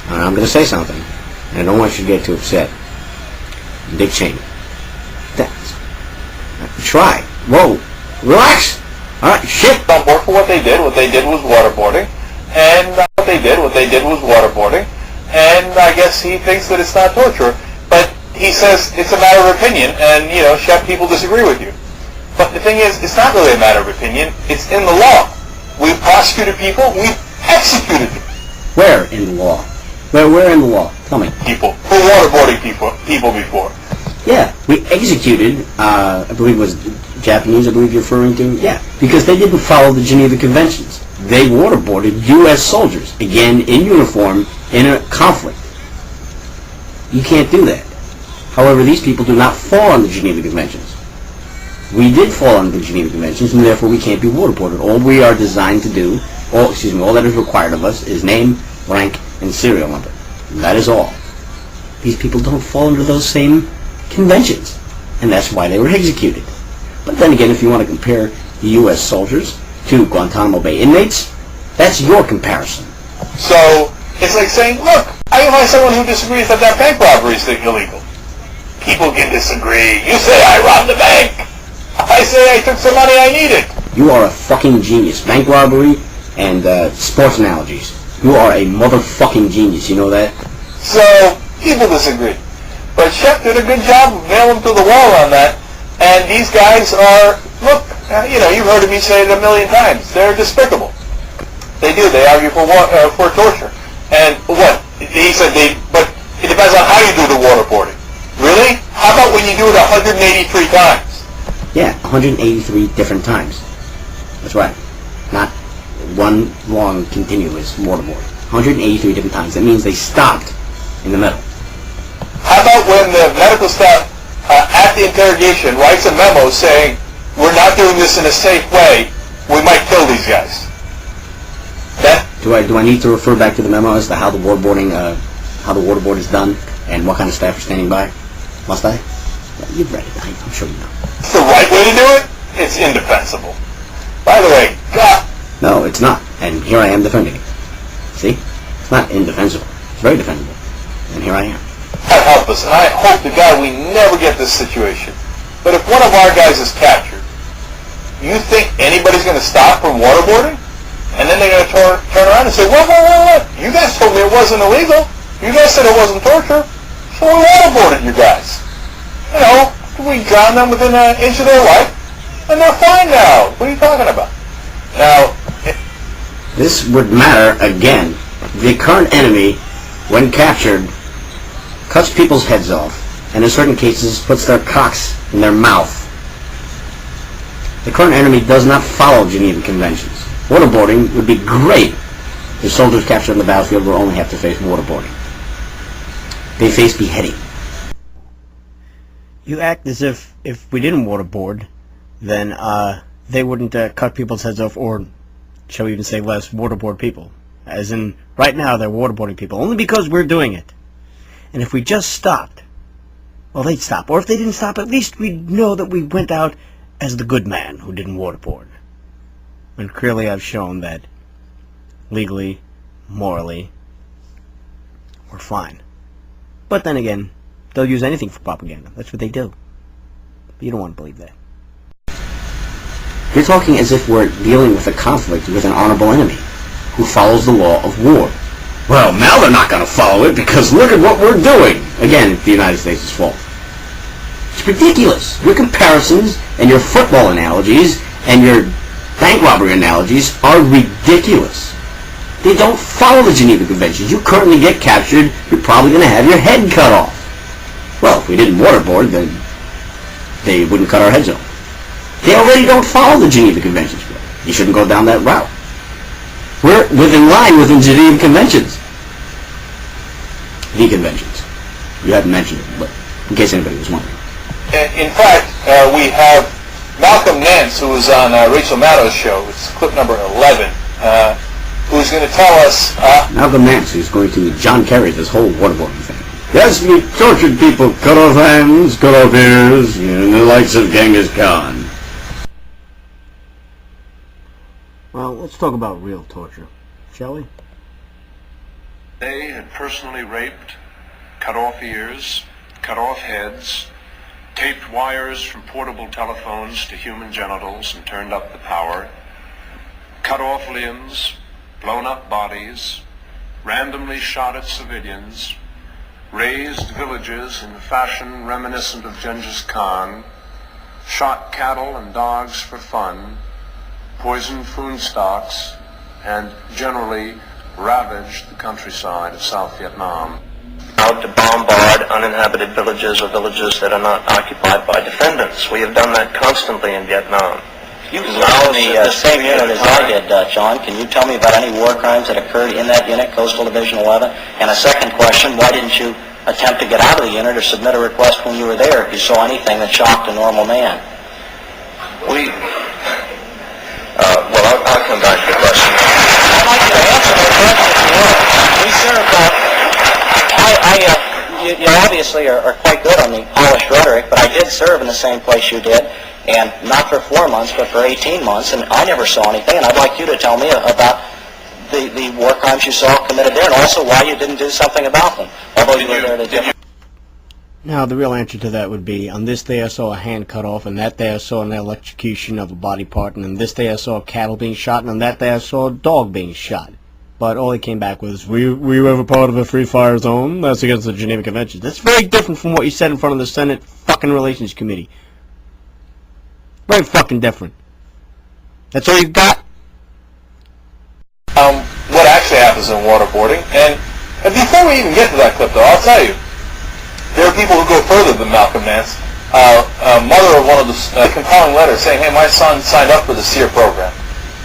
I'm going to say something, and I don't want you to get too upset. Dick Cheney. Try. Whoa. Relax. All right. Shit. On board for what they did. What they did was waterboarding, and what they did was waterboarding, and I guess he thinks that it's not torture, but he says it's a matter of opinion, and Shep, people disagree with you. But the thing is, it's not really a matter of opinion. It's in the law. We've prosecuted people. We've executed people. Where in the law? Where in the law? Tell me. People. For waterboarding people before. Yeah, we executed, I believe it was Japanese, I believe you're referring to. Yeah, because they didn't follow the Geneva Conventions. They waterboarded U.S. soldiers, again, in uniform, in a conflict. You can't do that. However, these people do not fall on the Geneva Conventions. We did fall under the Geneva Conventions, and therefore we can't be waterboarded. All we are designed to do, all that is required of us is name, rank, and serial number. And that is all. These people don't fall under those same conventions, and that's why they were executed. But then again, if you want to compare the U.S. soldiers to Guantanamo Bay inmates, that's your comparison. So, it's like saying, look, I find someone who disagrees that bank robbery is illegal. People can disagree. You say I robbed the bank. I say I took some money I needed. You are a fucking genius. Bank robbery and sports analogies. You are a motherfucking genius, you know that? So, people disagree. But Shep did a good job of nailing to the wall on that. And these guys are, look, you've heard me say it a million times. They're despicable. They do. They argue for torture. And what? He said but it depends on how you do the waterboarding. Really? How about when you do it 183 times? Yeah, 183 different times. That's right. Not one long continuous waterboard. 183 different times. That means they stopped in the middle. How about when the medical staff at the interrogation writes a memo saying, we're not doing this in a safe way, we might kill these guys? Do I need to refer back to the memo as to how the waterboard is done and what kind of staff are standing by? Must I? Yeah, you've read it. I'm sure you know. It's the right way to do it. It's indefensible. By the way, God. No, it's not. And here I am defending it. See? It's not indefensible. It's very defendable. And here I am. God help us, and I hope to God we never get this situation. But if one of our guys is captured, you think anybody's going to stop from waterboarding? And then they're going to turn around and say, what? You guys told me it wasn't illegal. You guys said it wasn't torture. So we waterboarded you guys. You know, we drowned them within an inch of their life, and they're fine now. What are you talking about? Now, this would matter again. The current enemy, when captured, cuts people's heads off, and in certain cases puts their cocks in their mouth. The current enemy does not follow Geneva Conventions. Waterboarding would be great if soldiers captured on the battlefield would only have to face waterboarding. They face beheading. You act as if we didn't waterboard, then they wouldn't cut people's heads off, or shall we even say less, waterboard people. As in, right now they're waterboarding people, only because we're doing it. And if we just stopped, well, they'd stop. Or if they didn't stop, at least we'd know that we went out as the good man who didn't waterboard. And clearly I've shown that legally, morally, we're fine. But then again, they'll use anything for propaganda. That's what they do. But you don't want to believe that. You're talking as if we're dealing with a conflict with an honorable enemy who follows the law of war. Well, now they're not going to follow it because look at what we're doing. Again, the United States' fault. It's ridiculous. Your comparisons and your football analogies and your bank robbery analogies are ridiculous. They don't follow the Geneva Conventions. You currently get captured, you're probably going to have your head cut off. Well, if we didn't waterboard, then they wouldn't cut our heads off. They already don't follow the Geneva Conventions. You shouldn't go down that route. We're within line with the Geneva Conventions. The conventions. You haven't mentioned it, but in case anybody was wondering. In fact, we have Malcolm Nance, who was on Rachel Maddow's show. It's clip number 11, who's going to tell us... Malcolm Nance, who's going to John Kerry this whole waterboarding thing. Yes, we tortured people, cut off hands, cut off ears, and the likes of Genghis Khan. Well, let's talk about real torture, shall we? They had personally raped, cut off ears, cut off heads, taped wires from portable telephones to human genitals and turned up the power, cut off limbs, blown up bodies, randomly shot at civilians, razed villages in fashion reminiscent of Genghis Khan, shot cattle and dogs for fun, poisoned food stocks, and generally ravaged the countryside of South Vietnam. Out to bombard uninhabited villages or villages that are not occupied by defendants. We have done that constantly in Vietnam. You were in the same unit as I did, John. Can you tell me about any war crimes that occurred in that unit, Coastal Division 11? And a second question, why didn't you attempt to get out of the unit or submit a request when you were there if you saw anything that shocked a normal man? Well, I'll come back to the question. I'd like you to answer my question if you would. We served, you obviously are quite good on the polished rhetoric, but I did serve in the same place you did, and not for 4 months, but for 18 months, and I never saw anything, and I'd like you to tell me about the war crimes you saw committed there, and also why you didn't do something about them, although you were there to do. Now, the real answer to that would be, on this day I saw a hand cut off, and that day I saw an electrocution of a body part, and on this day I saw cattle being shot, and on that day I saw a dog being shot. But all he came back was, we were ever part of a free fire zone? That's against the Geneva Conventions. That's very different from what you said in front of the Senate fucking Relations Committee. Very fucking different. That's all you've got? What actually happens in waterboarding, and before we even get to that clip, though, I'll tell you, there are people who go further than Malcolm Nance. Mother of one of the compelling letters saying, hey, my son signed up for the SERE program.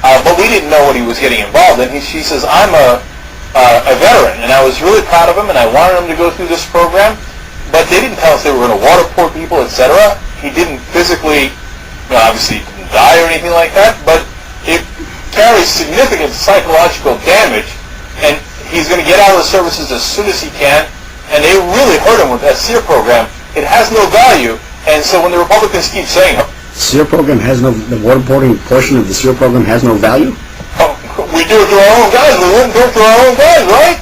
But we didn't know what he was getting involved in. She says, I'm a veteran, and I was really proud of him, and I wanted him to go through this program, but they didn't tell us they were going to waterboard people, etc. He didn't physically, obviously he didn't die or anything like that, but it carries significant psychological damage, and he's going to get out of the services as soon as he can, and they really hurt him with that SERE program. It has no value, and so when the Republicans keep saying, SERE program has no, the waterboarding portion of the SERE program has no value? we do it to our own guys, we wouldn't do it to our own guys, right?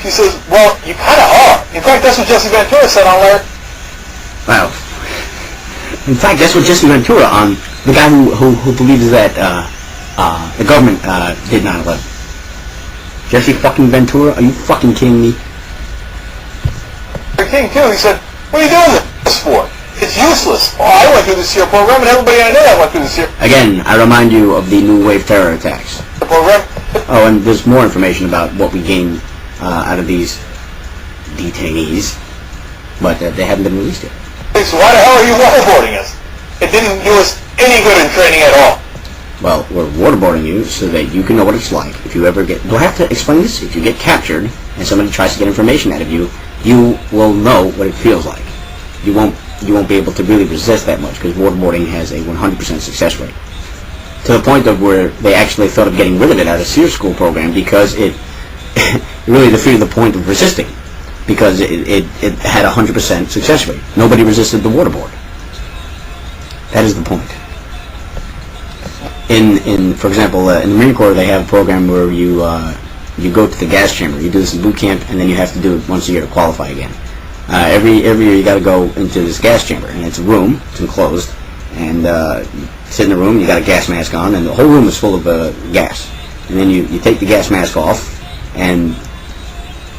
He says, well, you kind of are. In fact, that's what Jesse Ventura said on Larry. Well, in fact, that's what Jesse Ventura, the guy who believes that the government did 9/11. Jesse fucking Ventura, are you fucking kidding me? King too. He said, what are you doing this for? It's useless. Oh, I went through the SERE program, and everybody I know that went through the SERE Again, I remind you of the New Wave terror attacks. program. Oh, and there's more information about what we gained out of these detainees, but they haven't been released yet. So why the hell are you waterboarding us? It didn't do us any good in training at all. Well, we're waterboarding you so that you can know what it's like. If you ever get... Do I have to explain this? If you get captured and somebody tries to get information out of you, you will know what it feels like. You won't be able to really resist that much because waterboarding has a 100% success rate. To the point of where they actually thought of getting rid of it out of SERE school program because it really defeated the point of resisting because it had a 100% success rate. Nobody resisted the waterboard. That is the point. For example, in the Marine Corps, they have a program where you go to the gas chamber. You do this in boot camp, and then you have to do it once a year to qualify again. Every year you got to go into this gas chamber, and it's a room. It's enclosed, and you sit in the room. You got a gas mask on, and the whole room is full of gas. And then you take the gas mask off, and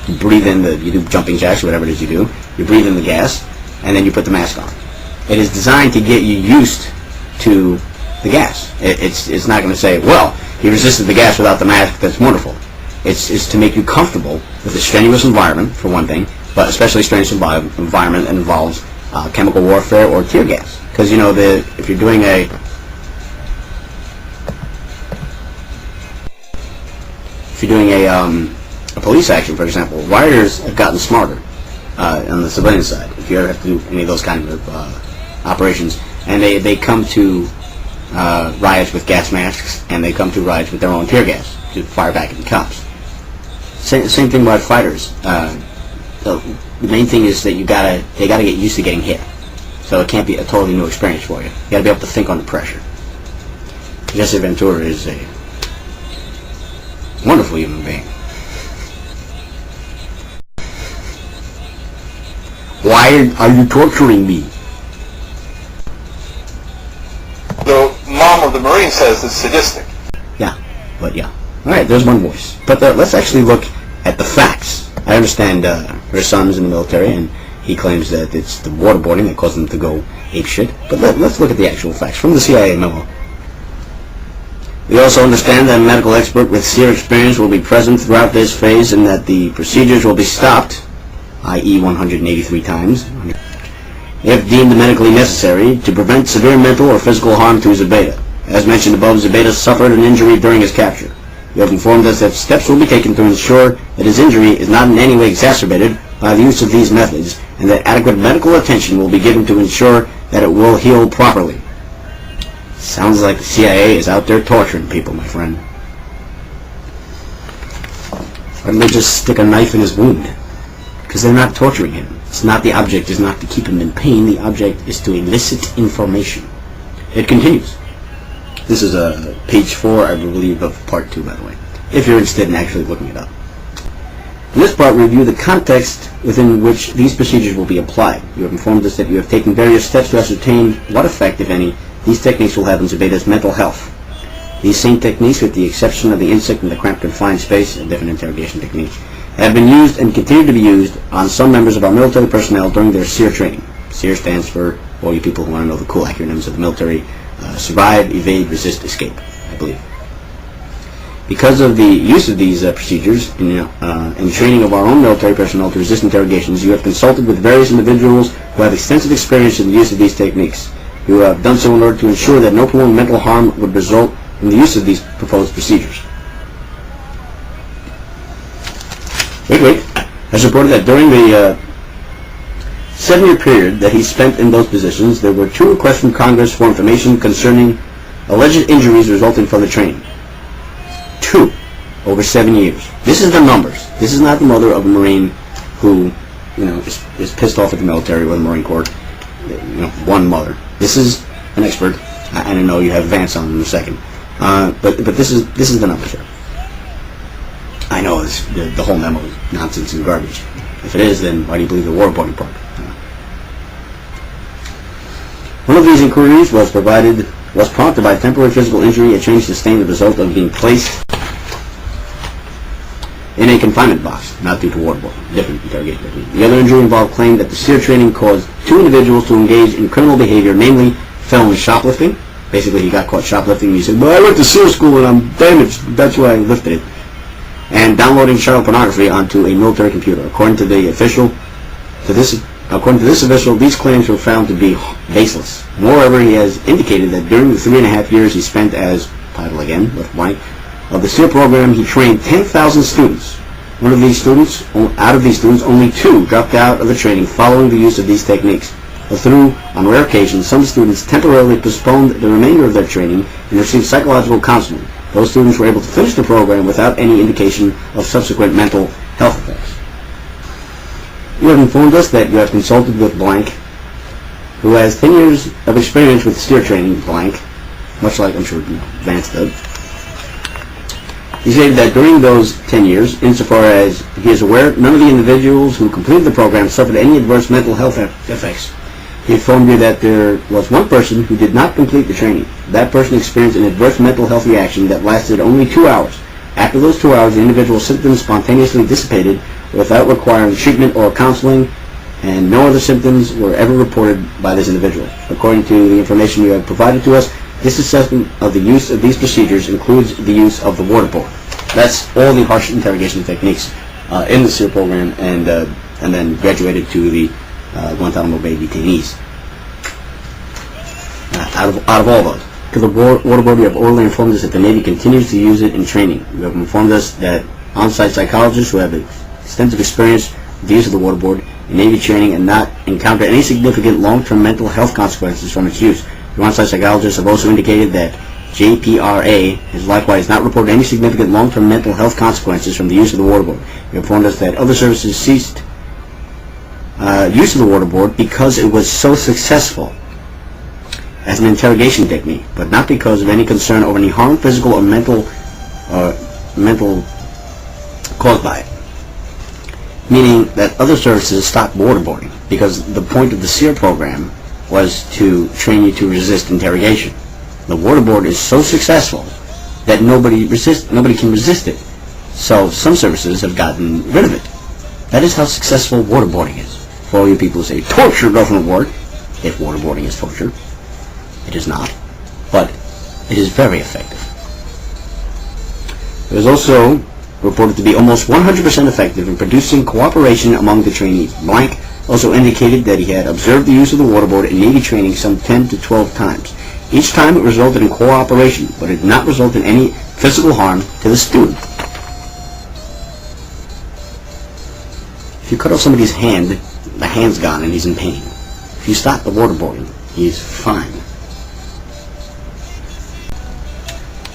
you breathe in you do jumping jacks or whatever it is you do. You breathe in the gas, and then you put the mask on. It is designed to get you used to the gas. It's not going to say, well, he resisted the gas without the mask, that's wonderful. It's to make you comfortable with a strenuous environment, for one thing, but especially strenuous environment that involves chemical warfare or tear gas. Because, you know, if you're doing a police action, for example, rioters have gotten smarter on the civilian side. If you ever have to do any of those kind of operations, and they come to riots with gas masks, and they come to riots with their own tear gas to fire back at the cops. Same thing about fighters. The main thing is that they gotta get used to getting hit. So it can't be a totally new experience for you. You gotta be able to think under pressure. Jesse Ventura is a wonderful human being. Why are you torturing me? The mom of the Marine says it's sadistic. Yeah, but yeah. Alright, there's one voice. But let's actually look at the facts. I understand her son's in the military, and he claims that it's the waterboarding that caused him to go apeshit. But let's look at the actual facts from the CIA memo. We also understand that a medical expert with SERE experience will be present throughout this phase and that the procedures will be stopped, i.e. 183 times, if deemed medically necessary, to prevent severe mental or physical harm to Zebeda. As mentioned above, Zebeda suffered an injury during his capture. You have informed us that steps will be taken to ensure that his injury is not in any way exacerbated by the use of these methods, and that adequate medical attention will be given to ensure that it will heal properly. Sounds like the CIA is out there torturing people, my friend. Why don't they just stick a knife in his wound? Because they're not torturing him. It's not the object is not to keep him in pain. The object is to elicit information. It continues. This is page 4, I believe, of part 2, by the way, if you're interested in actually looking it up. In this part, review the context within which these procedures will be applied. You have informed us that you have taken various steps to ascertain what effect, if any, these techniques will have on Zebeda's mental health. These same techniques, with the exception of the insect and the cramped confined space, Indefinite interrogation techniques, have been used and continue to be used on some members of our military personnel during their SERE training. SERE stands for, all you people who want to know the cool acronyms of the military, survive, evade, resist, escape, I believe. Because of the use of these procedures in training of our own military personnel to resist interrogations, you have consulted with various individuals who have extensive experience in the use of these techniques. You have done so in order to ensure that no prolonged mental harm would result from the use of these proposed procedures. Wait. As reported that during the 7-year period that he spent in those positions, there were 2 requests from Congress for information concerning alleged injuries resulting from the training. 2 over 7 years. This is the numbers. This is not the mother of a Marine who, is pissed off at the military or the Marine Corps. One mother. This is an expert. I don't know. You have Vance on in a second. But this is the numbers here. I know the whole memo is nonsense and garbage. If it is, then why do you believe the waterboarding part? One of these inquiries was prompted by temporary physical injury, a change sustained as a result of being placed in a confinement box, not due to waterboarding. Different interrogation technique. The other injury involved claim that the SERE training caused two individuals to engage in criminal behavior, namely felon shoplifting. Basically, he got caught shoplifting and he said, "Well, I went to SERE school and I'm damaged. That's why I lifted it." And downloading child pornography onto a military computer. According to this official, these claims were found to be baseless. Moreover, he has indicated that during the 3.5 years he spent as, title again, left blank, of the SERE program, he trained 10,000 students. Out of these students, only 2 dropped out of the training following the use of these techniques. But through, on rare occasions, some students temporarily postponed the remainder of their training and received psychological counseling. Those students were able to finish the program without any indication of subsequent mental health effects. You have informed us that you have consulted with blank, who has 10 years of experience with SERE training, blank, much like I'm sure Vance did. He stated that during those 10 years, insofar as he is aware, none of the individuals who completed the program suffered any adverse mental health effects. He informed you that there was one person who did not complete the training. That person experienced an adverse mental health reaction that lasted only 2 hours. After those 2 hours, the individual's symptoms spontaneously dissipated without requiring treatment or counseling, and no other symptoms were ever reported by this individual. According to the information you have provided to us, this assessment of the use of these procedures includes the use of the waterboard. That's all the harsh interrogation techniques in the SERE program, and then graduated to the Guantanamo Bay detainees. Out of all those, to the waterboard, you have orally informed us that the Navy continues to use it in training. You have informed us that on-site psychologists who have extensive experience with the use of the waterboard in Navy training and not encounter any significant long-term mental health consequences from its use. Your on-site psychologists have also indicated that JPRA has likewise not reported any significant long-term mental health consequences from the use of the waterboard. You informed us that other services ceased use of the waterboard because it was so successful as an interrogation technique, but not because of any concern over any harm, physical or mental caused by it. Meaning that other services stopped waterboarding because the point of the SERE program was to train you to resist interrogation. The waterboard is so successful that nobody can resist it. So some services have gotten rid of it. That is how successful waterboarding is. For all you people who say torture doesn't work, if waterboarding is torture, it is not. But it is very effective. It is also reported to be almost 100% effective in producing cooperation among the trainees. Blank also indicated that he had observed the use of the waterboard in Navy training some 10 to 12 times. Each time it resulted in cooperation, but it did not result in any physical harm to the student. If you cut off somebody's hand, the hand's gone and he's in pain. If you stop the waterboarding, he's fine.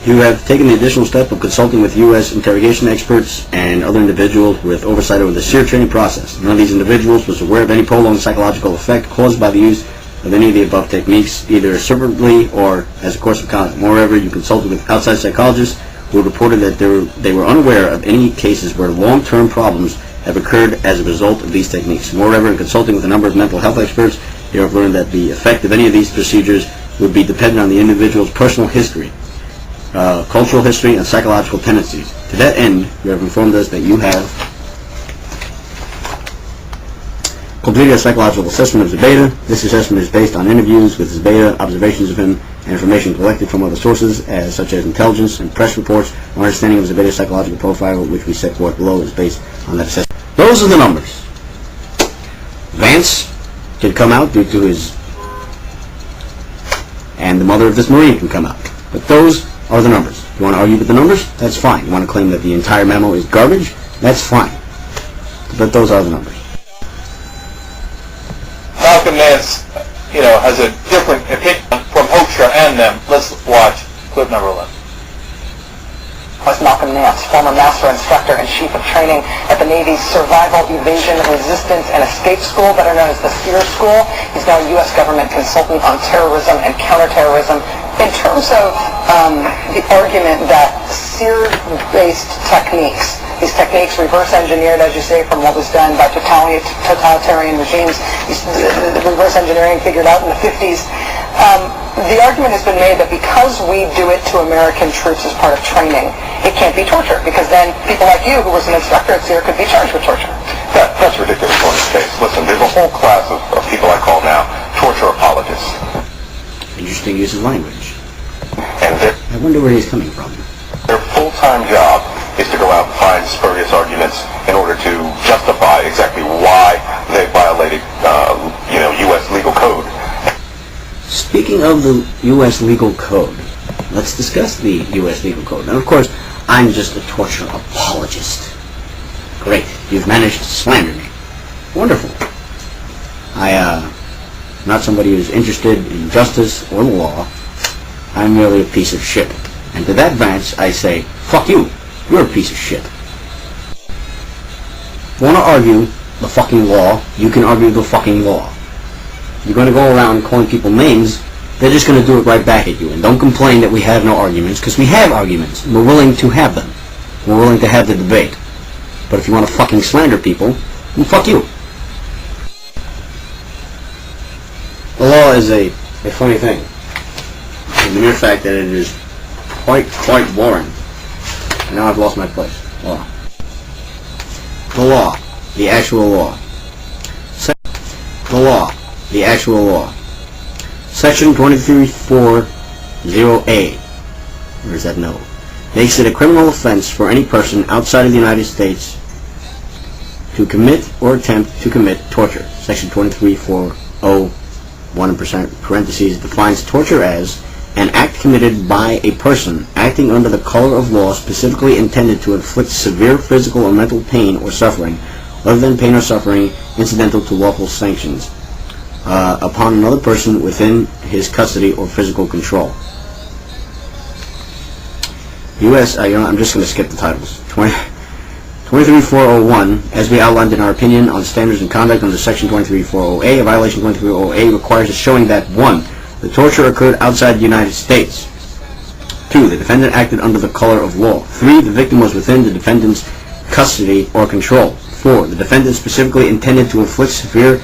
You have taken the additional step of consulting with U.S. interrogation experts and other individuals with oversight over the SERE training process. None of these individuals was aware of any prolonged psychological effect caused by the use of any of the above techniques, either separately or as a course of conduct. Moreover, you consulted with outside psychologists who reported that they were unaware of any cases where long-term problems have occurred as a result of these techniques. Moreover, in consulting with a number of mental health experts, you have learned that the effect of any of these procedures would be dependent on the individual's personal history, cultural history, and psychological tendencies. To that end, you have informed us that you have completed a psychological assessment of Zebeda. This assessment is based on interviews with Zebeda, observations of him, and information collected from other sources, such as intelligence and press reports. Our understanding of Zebeda's psychological profile, which we set forth below, is based on that assessment. Those are the numbers. Vance can come out due to his, and the mother of this Marine can come out. But those are the numbers. You want to argue with the numbers? That's fine. You want to claim that the entire memo is garbage? That's fine. But those are the numbers. Malcolm Nance, has a different opinion from Hoekstra and them. Let's watch clip number 11. Was Malcolm Nance, former Master Instructor and Chief of Training at the Navy's Survival, Evasion, Resistance, and Escape School, better known as the SERE School. He's now a U.S. government consultant on terrorism and counterterrorism. In terms of the argument that SERE-based techniques these techniques reverse engineered, as you say, from what was done by totalitarian regimes, reverse engineering figured out in the 50s. The argument has been made that because we do it to American troops as part of training, it can't be torture, because then people like you, who was an instructor at SERE, could be charged with torture. That's ridiculous on this case. Listen, there's a whole class of people I call now torture apologists. Interesting use of language. And I wonder where he's coming from. their full-time job is to go out and find spurious arguments in order to justify exactly why they violated, U.S. legal code. Speaking of the U.S. legal code, let's discuss the U.S. legal code. And of course, I'm just a torture apologist. Great, you've managed to slander me. Wonderful. I'm not somebody who's interested in justice or the law. I'm merely a piece of shit. And to that branch, I say, fuck you. You're a piece of shit. Want to argue the fucking law, you can argue the fucking law. You're going to go around calling people names, they're just going to do it right back at you. And don't complain that we have no arguments, because we have arguments. We're willing to have them. We're willing to have the debate. But if you want to fucking slander people, then fuck you. The law is a funny thing. And the mere fact that it is quite boring. And now I've lost my place. Law. The law. The actual law. The law. The actual law. Section 2340A, where is that no? Makes it a criminal offense for any person outside of the United States to commit or attempt to commit torture. Section 2340, 1 in parentheses, defines torture as an act committed by a person acting under the color of law specifically intended to inflict severe physical or mental pain or suffering, other than pain or suffering incidental to lawful sanctions, upon another person within his custody or physical control. U.S. I'm just going to skip the titles. 23401, as we outlined in our opinion on standards and conduct under Section 23408, a violation of 23408 requires a showing that 1. The torture occurred outside the United States. 2. The defendant acted under the color of law. 3. The victim was within the defendant's custody or control. 4. The defendant specifically intended to inflict severe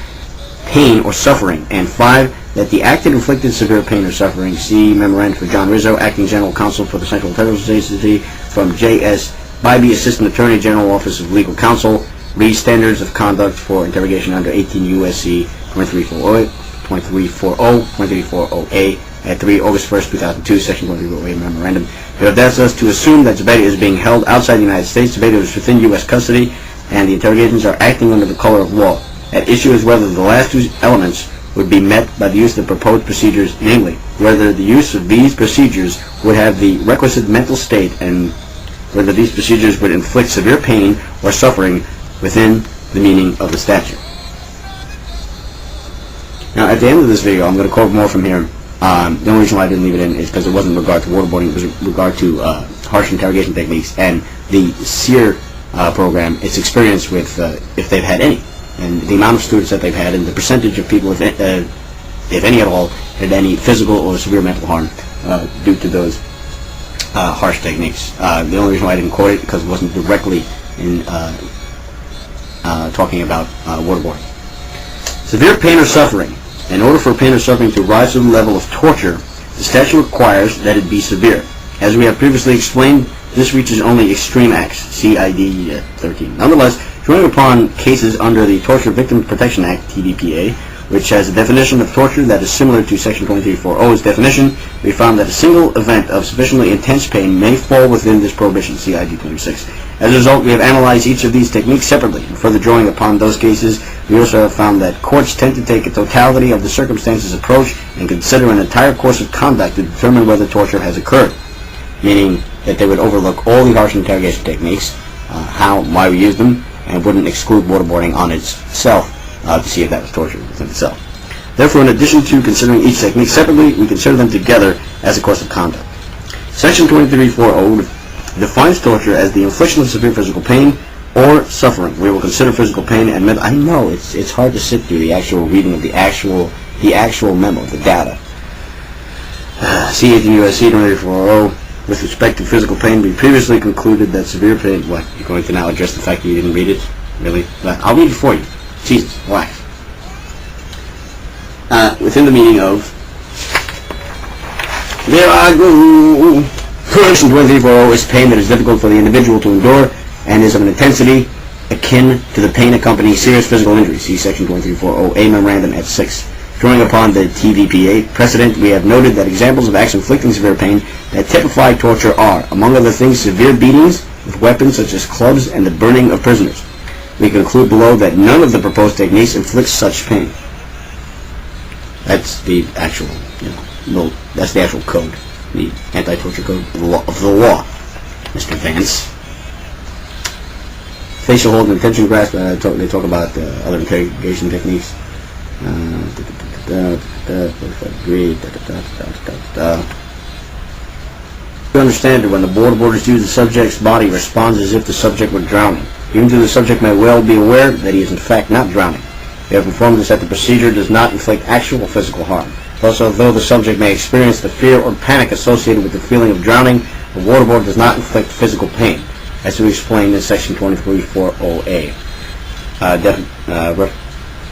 pain or suffering. And 5. That the act that inflicted severe pain or suffering, see memorandum for John Rizzo, Acting General Counsel for the Central Intelligence Agency, from J.S. Bybee, Assistant Attorney General, Office of Legal Counsel, read Standards of Conduct for Interrogation under 18 U.S.C. 2340, 2340A, at 3 August 1st, 2002, Section 2308 Memorandum. It audaced us to assume that Zebedee is being held outside the United States. Zebedee is within U.S. custody, and the interrogations are acting under the color of law. At issue is whether the last two elements would be met by the use of the proposed procedures, namely, whether the use of these procedures would have the requisite mental state and whether these procedures would inflict severe pain or suffering within the meaning of the statute. Now, at the end of this video, I'm going to quote more from here. The only reason why I didn't leave it in is because it wasn't in regard to waterboarding, it was in regard to harsh interrogation techniques and the SERE program, its experience with, if they've had any, and the amount of students that they've had, and the percentage of people, if any at all, had any physical or severe mental harm due to those harsh techniques. The only reason why I didn't quote it because it wasn't directly in talking about waterboarding. Severe pain or suffering. In order for pain or suffering to rise to the level of torture, the statute requires that it be severe. As we have previously explained, this reaches only extreme acts, CID 13. Nonetheless, drawing upon cases under the Torture Victim Protection Act, TVPA, which has a definition of torture that is similar to Section 2340's definition, we found that a single event of sufficiently intense pain may fall within this prohibition, CID 26. As a result, we have analyzed each of these techniques separately, and further drawing upon those cases, we also have found that courts tend to take a totality of the circumstances approach and consider an entire course of conduct to determine whether torture has occurred, meaning that they would overlook all the harsh interrogation techniques, why we use them, and wouldn't exclude waterboarding on itself to see if that was torture within itself. Therefore, in addition to considering each technique separately, we consider them together as a course of conduct. Section 2340 defines torture as the infliction of severe physical pain or suffering. We will consider physical pain and mental. I know it's hard to sit through the actual reading of the actual memo, the data. See 18 U.S.C. 2340, With respect to physical pain, we previously concluded that severe pain... What? You're going to now address the fact that you didn't read it? Really? But I'll read it for you. Jesus, relax. Within the meaning of... There I go! Section 2340 is pain that is difficult for the individual to endure and is of an intensity akin to the pain accompanying serious physical injury. See Section 2340A Memorandum at 6. Drawing upon the TVPA precedent, we have noted that examples of acts inflicting severe pain that typify torture are, among other things, severe beatings with weapons such as clubs and the burning of prisoners. We conclude below that none of the proposed techniques inflicts such pain. That's the actual, that's the actual code, the anti-torture code of the law, Mr. Vance. Facial hold and detention grasp, they talk about other interrogation techniques. You understand that when the waterboarders use the subject's body, responds as if the subject were drowning. Even though the subject may well be aware that he is in fact not drowning. They have informed us that the procedure does not inflict actual physical harm. Thus, although the subject may experience the fear or panic associated with the feeling of drowning, the waterboard does not inflict physical pain, as we explained in Section 2340A.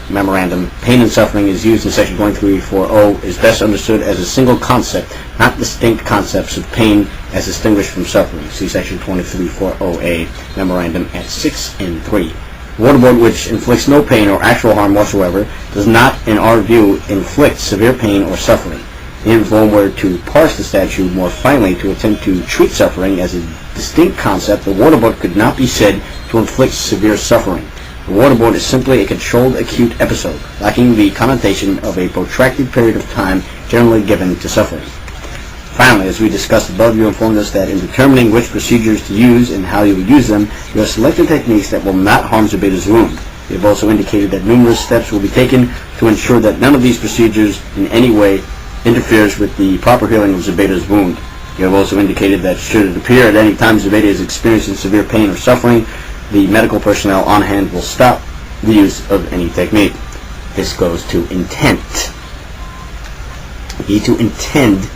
Memorandum, pain and suffering is used in Section 2340 is best understood as a single concept, not distinct concepts of pain as distinguished from suffering. See Section 2340A Memorandum at 6 and 3. Waterboard which inflicts no pain or actual harm whatsoever does not, in our view, inflict severe pain or suffering. If one were to parse the statute more finely to attempt to treat suffering as a distinct concept, the waterboard could not be said to inflict severe suffering. The waterboard is simply a controlled acute episode, lacking the connotation of a protracted period of time generally given to suffering. Finally, as we discussed above, you informed us that in determining which procedures to use and how you will use them, you have selected techniques that will not harm Zubaydah's wound. You have also indicated that numerous steps will be taken to ensure that none of these procedures in any way interferes with the proper healing of Zubaydah's wound. You have also indicated that should it appear at any time Zubaydah is experiencing severe pain or suffering, the medical personnel on hand will stop the use of any technique. This goes to intent. You need to intend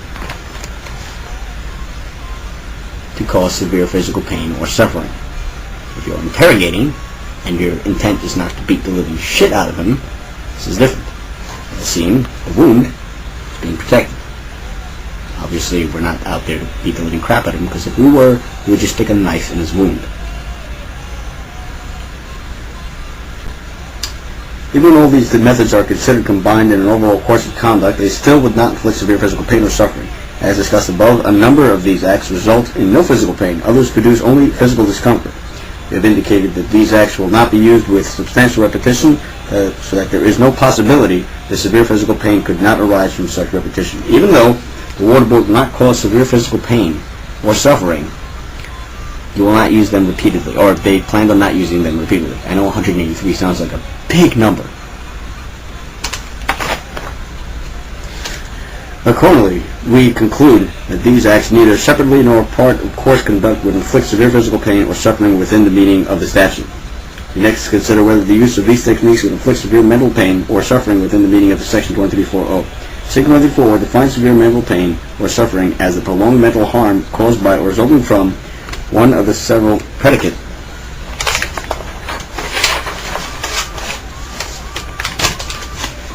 to cause severe physical pain or suffering. If you're interrogating and your intent is not to beat the living shit out of him, this is different. The scene, the wound, is being protected. Obviously, we're not out there to beat the living crap out of him, because if we were, we would just stick a knife in his wound. Even though these methods are considered combined in an overall course of conduct, they still would not inflict severe physical pain or suffering. As discussed above, a number of these acts result in no physical pain. Others produce only physical discomfort. We have indicated that these acts will not be used with substantial repetition, so that there is no possibility that severe physical pain could not arise from such repetition. Even though the waterboard will not cause severe physical pain or suffering, you will not use them repeatedly, or if they planned on not using them repeatedly. I know 183 sounds like a big number. Accordingly, we conclude that these acts neither separately nor part of course conduct would inflict severe physical pain or suffering within the meaning of the statute. We next consider whether the use of these techniques would inflict severe mental pain or suffering within the meaning of the Section 2340. Section 2340 defines severe mental pain or suffering as the prolonged mental harm caused by or resulting from one of the several predicate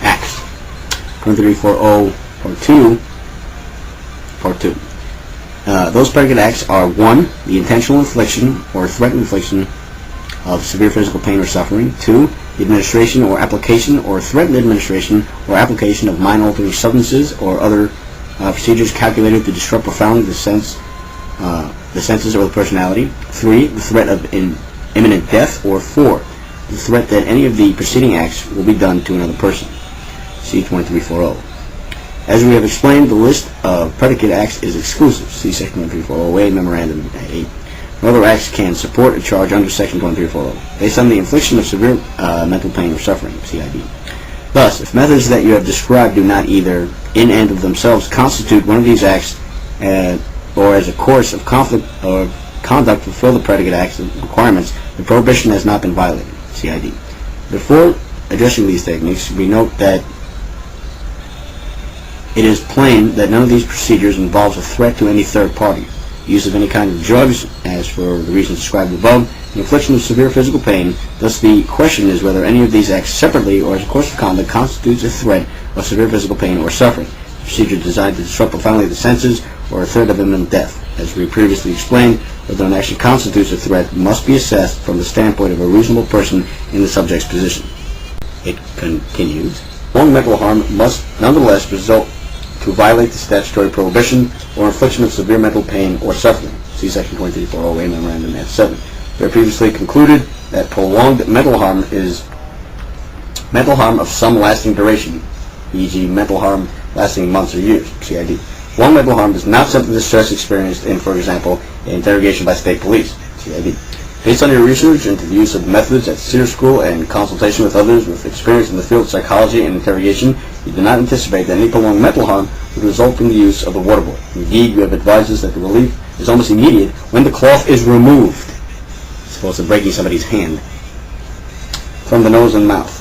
acts. 2340 Part 2. Those predicate acts are 1. The intentional infliction or threatened infliction of severe physical pain or suffering. 2. The administration or application or threatened administration or application of mind-altering substances or other procedures calculated to disrupt profoundly the senses or the personality. 3. The threat of imminent death. Or 4. The threat that any of the preceding acts will be done to another person. See 2340. As we have explained, the list of predicate acts is exclusive. See Section 2340A Memorandum 8. No other acts can support a charge under Section 2340 based on the infliction of severe mental pain or suffering. CID. Thus, if methods that you have described do not either in and of themselves constitute one of these acts, or as a course of conflict or conduct fulfill the predicate acts requirements, the prohibition has not been violated. CID. Before addressing these techniques, we note that it is plain that none of these procedures involves a threat to any third party. use of any kind of drugs, as for the reasons described above, the infliction of severe physical pain. Thus the question is whether any of these acts separately or as a course of conduct constitutes a threat of severe physical pain or suffering, a procedure designed to disrupt profoundly the senses, or a threat of imminent death. As we previously explained, whether an action constitutes a threat must be assessed from the standpoint of a reasonable person in the subject's position. It continues. Prolonged mental harm must nonetheless result to violate the statutory prohibition or infliction of severe mental pain or suffering. See Section 2340A Memorandum at 7. We have previously concluded that prolonged mental harm is mental harm of some lasting duration, e.g. mental harm lasting months or years, CID. Prolonged mental harm is not simply the stress experienced in, for example, an interrogation by state police, CID. Based on your research into the use of methods at SERE school and consultation with others with experience in the field of psychology and interrogation, you do not anticipate that any prolonged mental harm would result from the use of a waterboard. Indeed, you have advised us that the relief is almost immediate when the cloth is removed, as opposed to breaking somebody's hand, from the nose and mouth.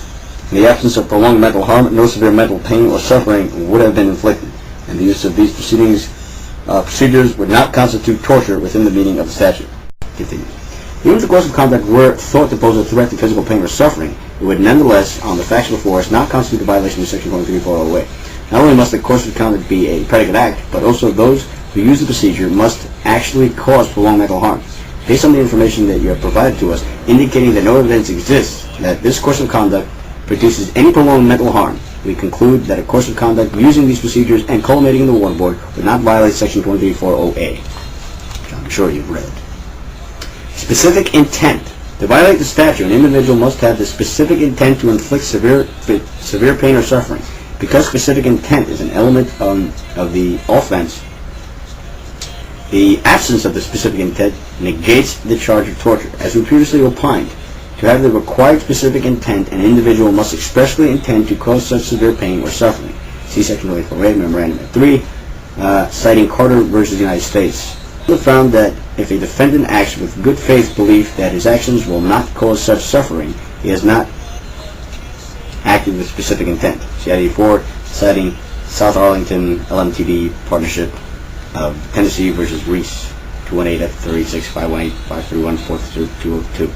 In the absence of prolonged mental harm, no severe mental pain or suffering would have been inflicted, and the use of these procedures would not constitute torture within the meaning of the statute. Continue. Even if the course of conduct were thought to pose a threat to physical pain or suffering, it would nonetheless, on the facts before us, not constitute a violation of Section 2340A. Not only must the course of conduct be a predicate act, but also those who use the procedure must actually cause prolonged mental harm. Based on the information that you have provided to us, indicating that no evidence exists that this course of conduct produces any prolonged mental harm, we conclude that a course of conduct using these procedures and culminating in the waterboard would not violate Section 2340A, which I'm sure you've read. Specific intent. To violate the statute, an individual must have the specific intent to inflict severe pain or suffering. Because specific intent is an element of the offense, the absence of the specific intent negates the charge of torture. As we previously opined, to have the required specific intent, an individual must expressly intend to cause such severe pain or suffering. See Section 24A, Memorandum at 3, citing Carter versus the United States. We found that if a defendant acts with good faith belief that his actions will not cause such suffering, he has not acted with specific intent. CID 4, citing South Arlington LMTD Partnership of Tennessee versus Reese, 218 F36 518 531 4202.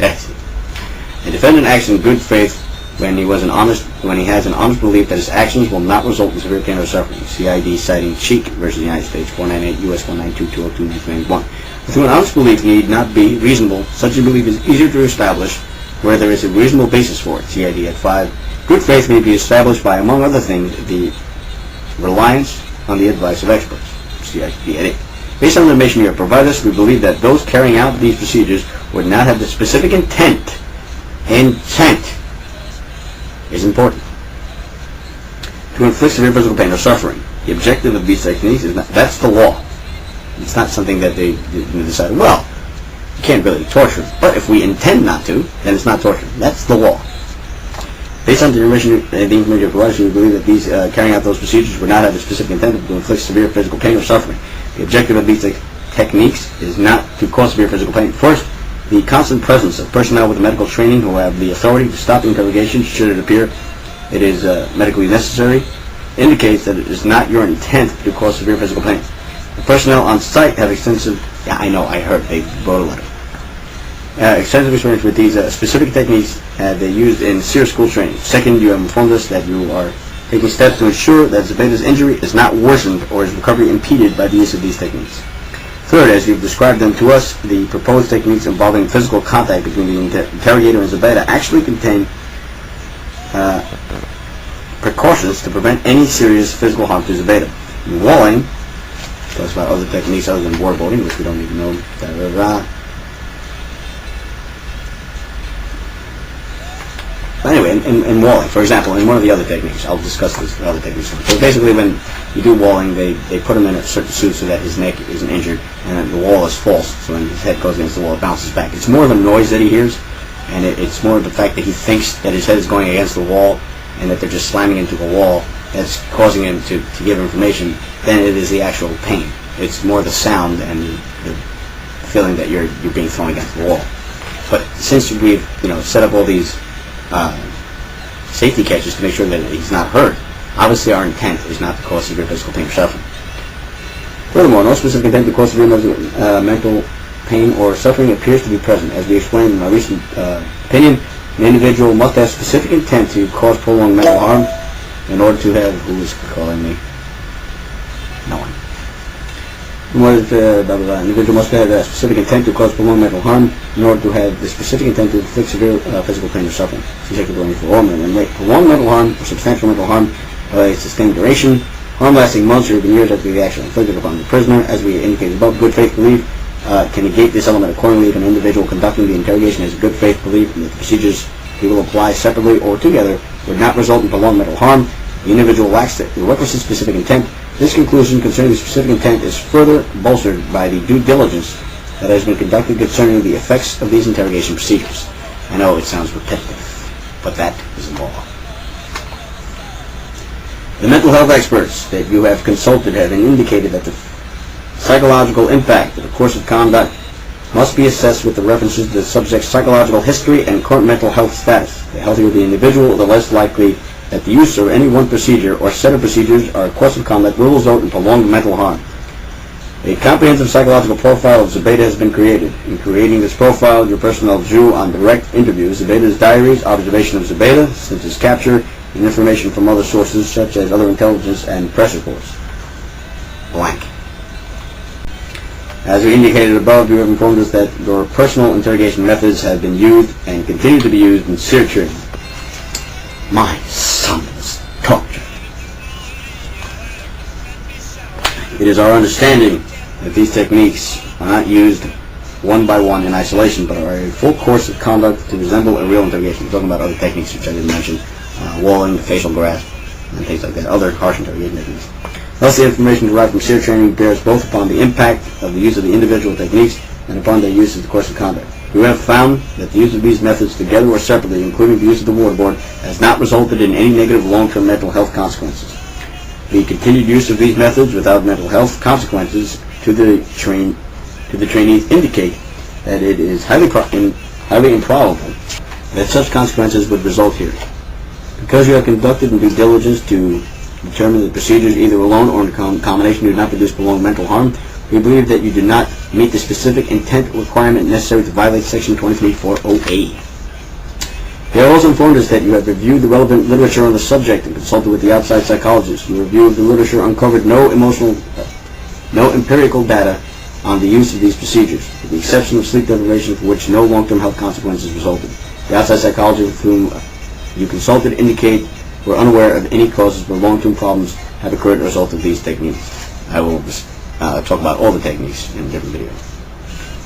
A defendant acts in good faith when he has an honest belief that his actions will not result in severe pain or suffering. CID citing Cheek versus the United States, 498 U.S. 192 202 Through an honest belief need not be reasonable. Such a belief is easier to establish where there is a reasonable basis for it. CID at 5. Good faith may be established by, among other things, the reliance on the advice of experts. CID at 8. Based on the information you have provided us, we believe that those carrying out these procedures would not have the specific intent. Intent is important to inflict severe physical pain or suffering. The objective of these techniques is not, that's the law. It's not something that they decide, well, you can't really torture, but if we intend not to, then it's not torture. That's the law. Based on the information you provided, we believe that these carrying out those procedures would not have the specific intent to inflict severe physical pain or suffering. The objective of these techniques is not to cause severe physical pain. First, the constant presence of personnel with medical training who have the authority to stop the interrogation should it appear it is medically necessary indicates that it is not your intent to cause severe physical pain. The personnel on site have extensive, I heard they wrote a letter, extensive experience with these specific techniques they used in SERE school training. Second, you have informed us that you are taking steps to ensure that Zebeda's injury is not worsened or his recovery impeded by the use of these techniques. Third, as you've described them to us, the proposed techniques involving physical contact between the interrogator and Zebeda actually contain precautions to prevent any serious physical harm to Zebeda. In walling, talks about other techniques other than waterboarding, which we don't even know. But anyway, in walling, for example, in one of the other techniques, I'll discuss this other techniques. So basically, when you do walling, they put him in a certain suit so that his neck isn't injured, and the wall is false. So when his head goes against the wall, it bounces back. It's more of a noise that he hears, and it's more of the fact that he thinks that his head is going against the wall, and that they're just slamming into the wall that's causing him to give information, than it is the actual pain. It's more the sound and the feeling that you're being thrown against the wall. But since we've set up all these safety catches to make sure that he's not hurt, obviously our intent is not to cause severe physical pain or suffering. Furthermore, no specific intent to cause severe mental pain or suffering appears to be present. As we explained in our recent opinion, an individual must have specific intent to cause prolonged mental harm in order to have... Who is calling me? No one. An individual must have a specific intent to cause prolonged mental harm in order to have the specific intent to inflict severe physical pain or suffering. See Section 24. Prolonged mental harm or substantial mental harm of a sustained duration, harm lasting months or even years after the action inflicted upon the prisoner. As we indicated above, good faith belief can negate this element accordingly if an individual conducting the interrogation has good faith belief that the procedures he will apply separately or together would not result in prolonged mental harm. The individual lacks the requisite specific intent. This conclusion concerning the specific intent is further bolstered by the due diligence that has been conducted concerning the effects of these interrogation procedures. I know it sounds repetitive, but that is the law. The mental health experts that you have consulted have indicated that the psychological impact of a course of conduct must be assessed with the references to the subject's psychological history and current mental health status. The healthier the individual, the less likely that the use of any one procedure or set of procedures or a course of conduct will result in prolonged mental harm. A comprehensive psychological profile of Zebeda has been created. In creating this profile, your personnel drew on direct interviews, Zebeda's diaries, observation of Zebeda since his capture, and information from other sources such as other intelligence and press reports. Blank. As we indicated above, you have informed us that your personal interrogation methods have been used and continue to be used in SERE training. My son was tortured. It is our understanding that these techniques are not used one by one in isolation, but are a full course of conduct to resemble a real interrogation. We're talking about other techniques which I didn't mention, walling, facial grasp, and things like that, other harsh interrogation techniques. Thus, the information derived from SERE training bears both upon the impact of the use of the individual techniques and upon their use in the course of conduct. We have found that the use of these methods together or separately, including the use of the waterboard, has not resulted in any negative long-term mental health consequences. The continued use of these methods without mental health consequences to the trainees indicate that it is highly improbable that such consequences would result here. Because you have conducted in due diligence to determine that procedures either alone or in combination do not produce prolonged mental harm, we believe that you do not meet the specific intent requirement necessary to violate Section 2340A. You have also informed us that you have reviewed the relevant literature on the subject and consulted with the outside psychologist. Your review of the literature uncovered no empirical data on the use of these procedures, with the exception of sleep deprivation for which no long-term health consequences resulted. The outside psychologists with whom you consulted indicate we're unaware of any causes where long-term problems have occurred as a result of these techniques. I will talk about all the techniques in a different video.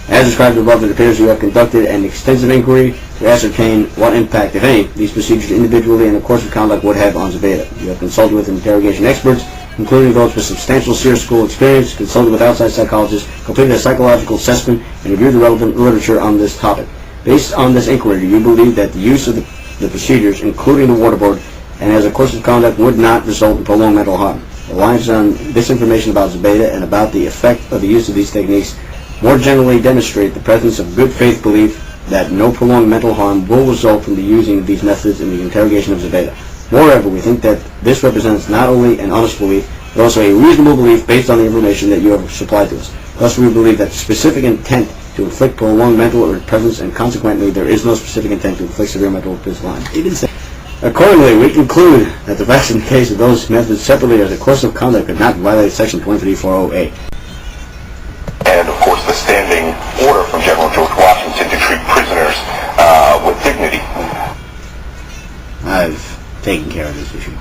As described above, it appears you have conducted an extensive inquiry to ascertain what impact, if any, these procedures individually and the course of conduct would have on Zebeda. You have consulted with interrogation experts, including those with substantial SERE school experience, consulted with outside psychologists, completed a psychological assessment, and reviewed the relevant literature on this topic. Based on this inquiry, do you believe that the use of the procedures, including the waterboard, and as a course of conduct would not result in prolonged mental harm? Reliance on this information about Zebeda and about the effect of the use of these techniques more generally demonstrate the presence of good faith belief that no prolonged mental harm will result from the using of these methods in the interrogation of Zebeda. Moreover, we think that this represents not only an honest belief, but also a reasonable belief based on the information that you have supplied to us. Thus, we believe that specific intent to inflict prolonged mental presence, and consequently there is no specific intent to inflict severe mental physical harm. Accordingly, we conclude that the facts in the case of those methods separately as a course of conduct could not violate Section 2340A. And, of course, the standing order from General George Washington to treat prisoners with dignity. I've taken care of this issue.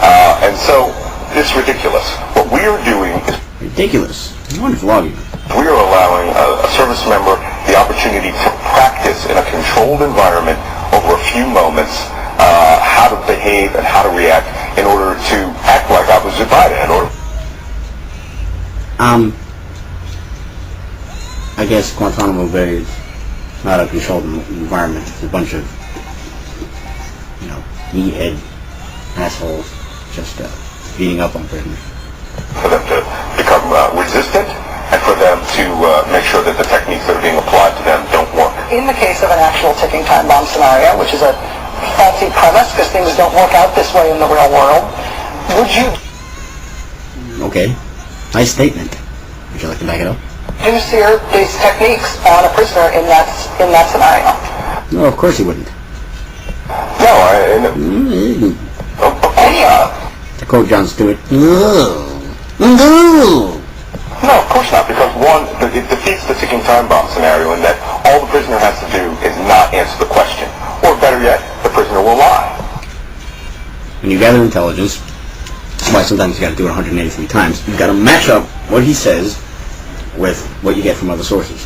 And so, it's ridiculous. What we are doing is... Ridiculous? It's a wonderful argument. We are allowing a service member the opportunity to practice in a controlled environment over a few moments how to behave and how to react in order to act like I was invited. I guess Guantanamo Bay is not a controlled environment. It's a bunch of, meathead assholes just beating up on prisoners. For them to become resistant and for them to make sure that the techniques that are being applied to them don't work. In the case of an actual ticking time bomb scenario, which is a faulty premise because things don't work out this way in the real world, would you... Okay, nice statement. Would you like to back it up? Do SERE-based techniques on a prisoner in that scenario? No, of course he wouldn't. No, Any of? To quote Jon Stewart, no. No. No, of course not, because one, it defeats the ticking time bomb scenario in that all the prisoner has to do is not answer the question. Or better yet, the prisoner will lie. When you gather intelligence, that's why sometimes you got to do it 183 times, you've got to match up what he says with what you get from other sources.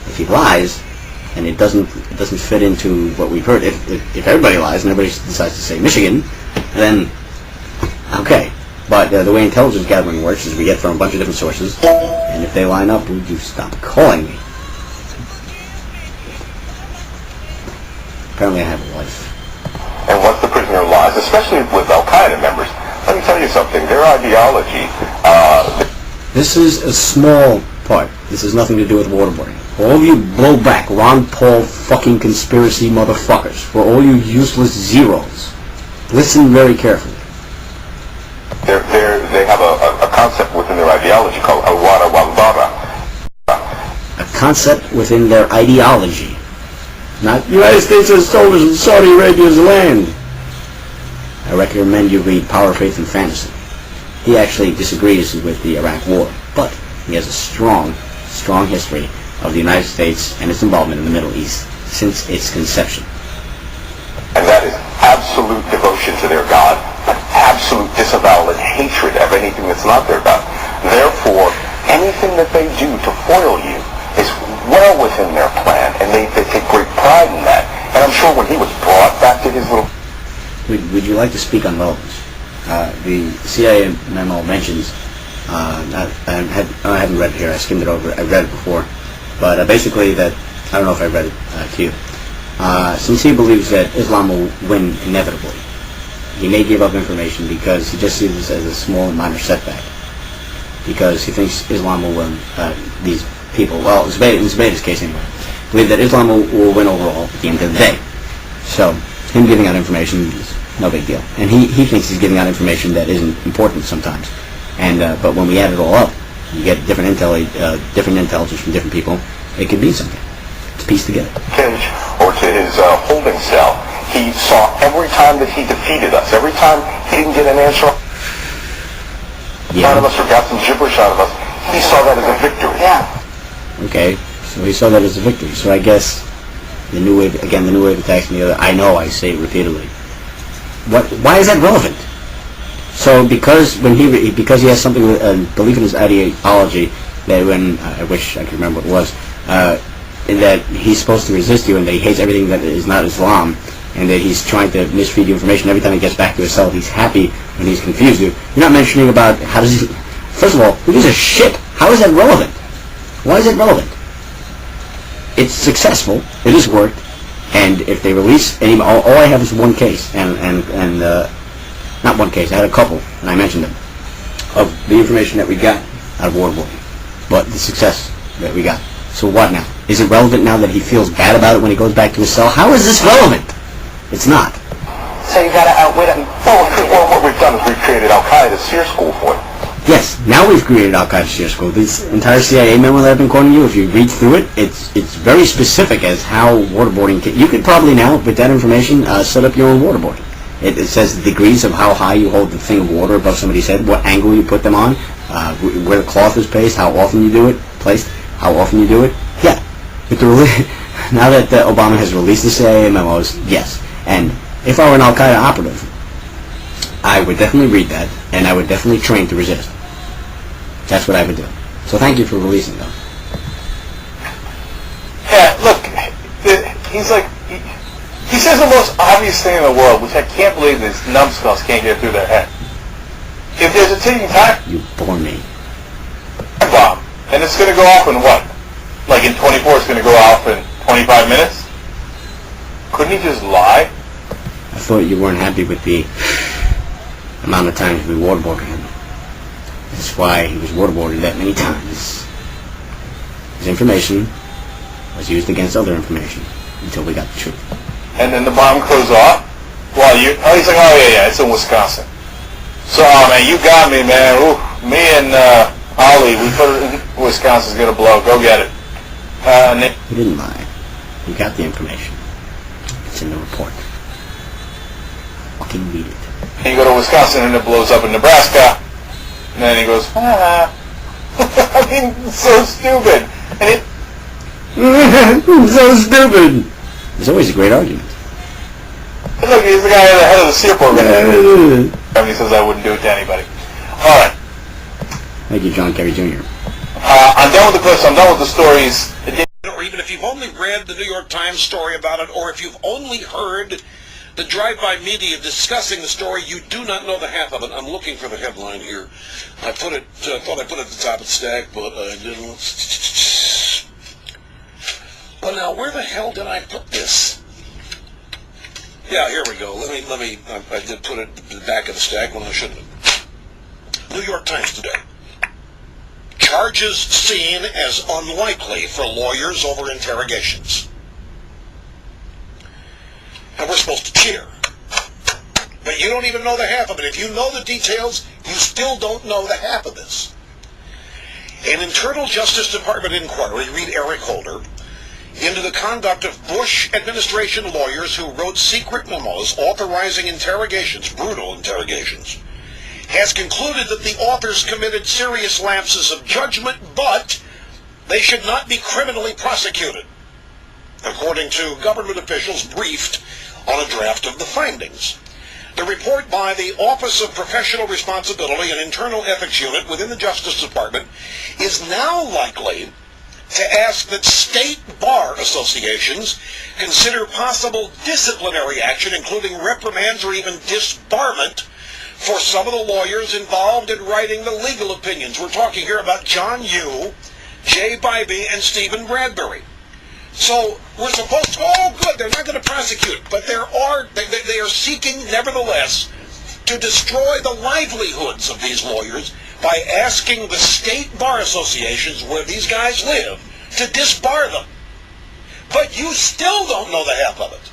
If he lies, and it doesn't fit into what we've heard, if everybody lies and everybody decides to say Michigan, then okay. But the way intelligence gathering works is we get from a bunch of different sources, and if they line up, would you stop calling me? Apparently I have a life. And once the prisoner lies, especially with Al-Qaeda members, let me tell you something, their ideology... This is a small part. This has nothing to do with waterboarding. For all you blowback, Ron Paul fucking conspiracy motherfuckers, for all you useless zeros, listen very carefully. They have a concept within their ideology called Awara Wambara. A concept within their ideology. Not United States has soldiers in Saudi Arabia's land. I recommend you read Power, Faith, and Fantasy. He actually disagrees with the Iraq War, but he has a strong history of the United States and its involvement in the Middle East since its conception. And that is absolute devotion to their God, an absolute disavowal and hatred of anything that's not their God. Therefore, anything that they do to foil you is well within their plan, and they take great pride in that. And I'm sure when he was brought back to his little... Would you like to speak on relevance? The CIA memo mentions, I haven't read it here, I skimmed it over, I've read it before, but basically that, I don't know if I read it to you. Since he believes that Islam will win inevitably, he may give up information because he just sees this as a small and minor setback. Because he thinks Islam will win, these people, well, in Zubaydah's case anyway, believe that Islam will win overall at the end of the day. So, him giving out information is no big deal. And he thinks he's giving out information that isn't important sometimes. And but when we add it all up, you get different intelligence from different people. It could mean something. It's pieced together. Cage or to his holding cell, he saw every time that he defeated us, every time he didn't get an answer out of us or got some gibberish out of us, he saw that as a victory. Yeah. Okay, so he saw that as a victory. So I guess the new wave attacks me. I know I say it repeatedly. Why is that relevant? So because he has something belief in his ideology that I wish I could remember what it was, that he's supposed to resist you and that he hates everything that is not Islam, and that he's trying to misfeed you information every time he gets back to his cell. He's happy when he's confused you. You're not mentioning about how does he... First of all, who gives a shit? How is that relevant? Why is it relevant? It's successful. It has worked. And if they release any... All I have is one case. And not one case. I had a couple, and I mentioned them, of the information that we got out of Waterboarding. But the success that we got. So what now? Is it relevant now that he feels bad about it when he goes back to his cell? How is this relevant? It's not. So you got to outwit him. Well, what we've done is we've created Al-Qaeda SERE school for him. Yes, now we've created Al-Qaeda SERE school. This entire CIA memo that I've been quoting you, if you read through it, it's very specific as how waterboarding can... You could probably now, with that information, set up your own waterboarding. It says the degrees of how high you hold the thing of water above somebody's head, what angle you put them on, where the cloth is placed, how often you do it, how often you do it. Yeah. Now that Obama has released the CIA memos, yes. And if I were an Al-Qaeda operative, I would definitely read that, and I would definitely train to resist. That's what I would do. So thank you for releasing them. Yeah, look, he's like, he says the most obvious thing in the world, which I can't believe these numbskulls can't get through their head. If there's a ticking time You bore me. bomb, and it's going to go off in what? Like in 24, it's going to go off in 25 minutes? Couldn't he just lie? I thought you weren't happy with the amount of times we waterboarded him. That's why he was waterboarded that many times. His information was used against other information until we got the truth. And then the bomb goes off? Well, he's like, oh yeah, it's in Wisconsin. So, man, you got me, man. Ooh, me and I'll leave. We put it in Wisconsin's going to blow. Go get it. Nick. You didn't lie. You got the information. It's in the report. Fucking read it. And you go to Wisconsin and it blows up in Nebraska. And then he goes, I mean, it's so stupid. And it... so stupid. It's always a great argument. Look, he's the guy at the head of the SERE program. And he says I wouldn't do it to anybody. All right. Thank you, John Kerry Jr. I'm done with the clips. I'm done with the stories. Or even if you've only read the New York Times story about it, or if you've only heard the drive-by media discussing the story, you do not know the half of it. I'm looking for the headline here. I thought I put it at the top of the stack, but I didn't. Well, now, where the hell did I put this? Yeah, here we go. Let me. I did put it at the back of the stack when I shouldn't have. New York Times today. Charges seen as unlikely for lawyers over interrogations. And we're supposed to cheer. But you don't even know the half of it. If you know the details, you still don't know the half of this. An Internal Justice Department inquiry, read Eric Holder, into the conduct of Bush administration lawyers who wrote secret memos authorizing interrogations, brutal interrogations, has concluded that the authors committed serious lapses of judgment, but they should not be criminally prosecuted, according to government officials briefed on a draft of the findings. The report by the Office of Professional Responsibility and Internal Ethics Unit within the Justice Department is now likely to ask that state bar associations consider possible disciplinary action, including reprimands or even disbarment, for some of the lawyers involved in writing the legal opinions. We're talking here about John Yoo, Jay Bybee, and Stephen Bradbury. So we're supposed to, oh good, they're not going to prosecute, but they are seeking, nevertheless, to destroy the livelihoods of these lawyers by asking the state bar associations where these guys live to disbar them. But you still don't know the half of it.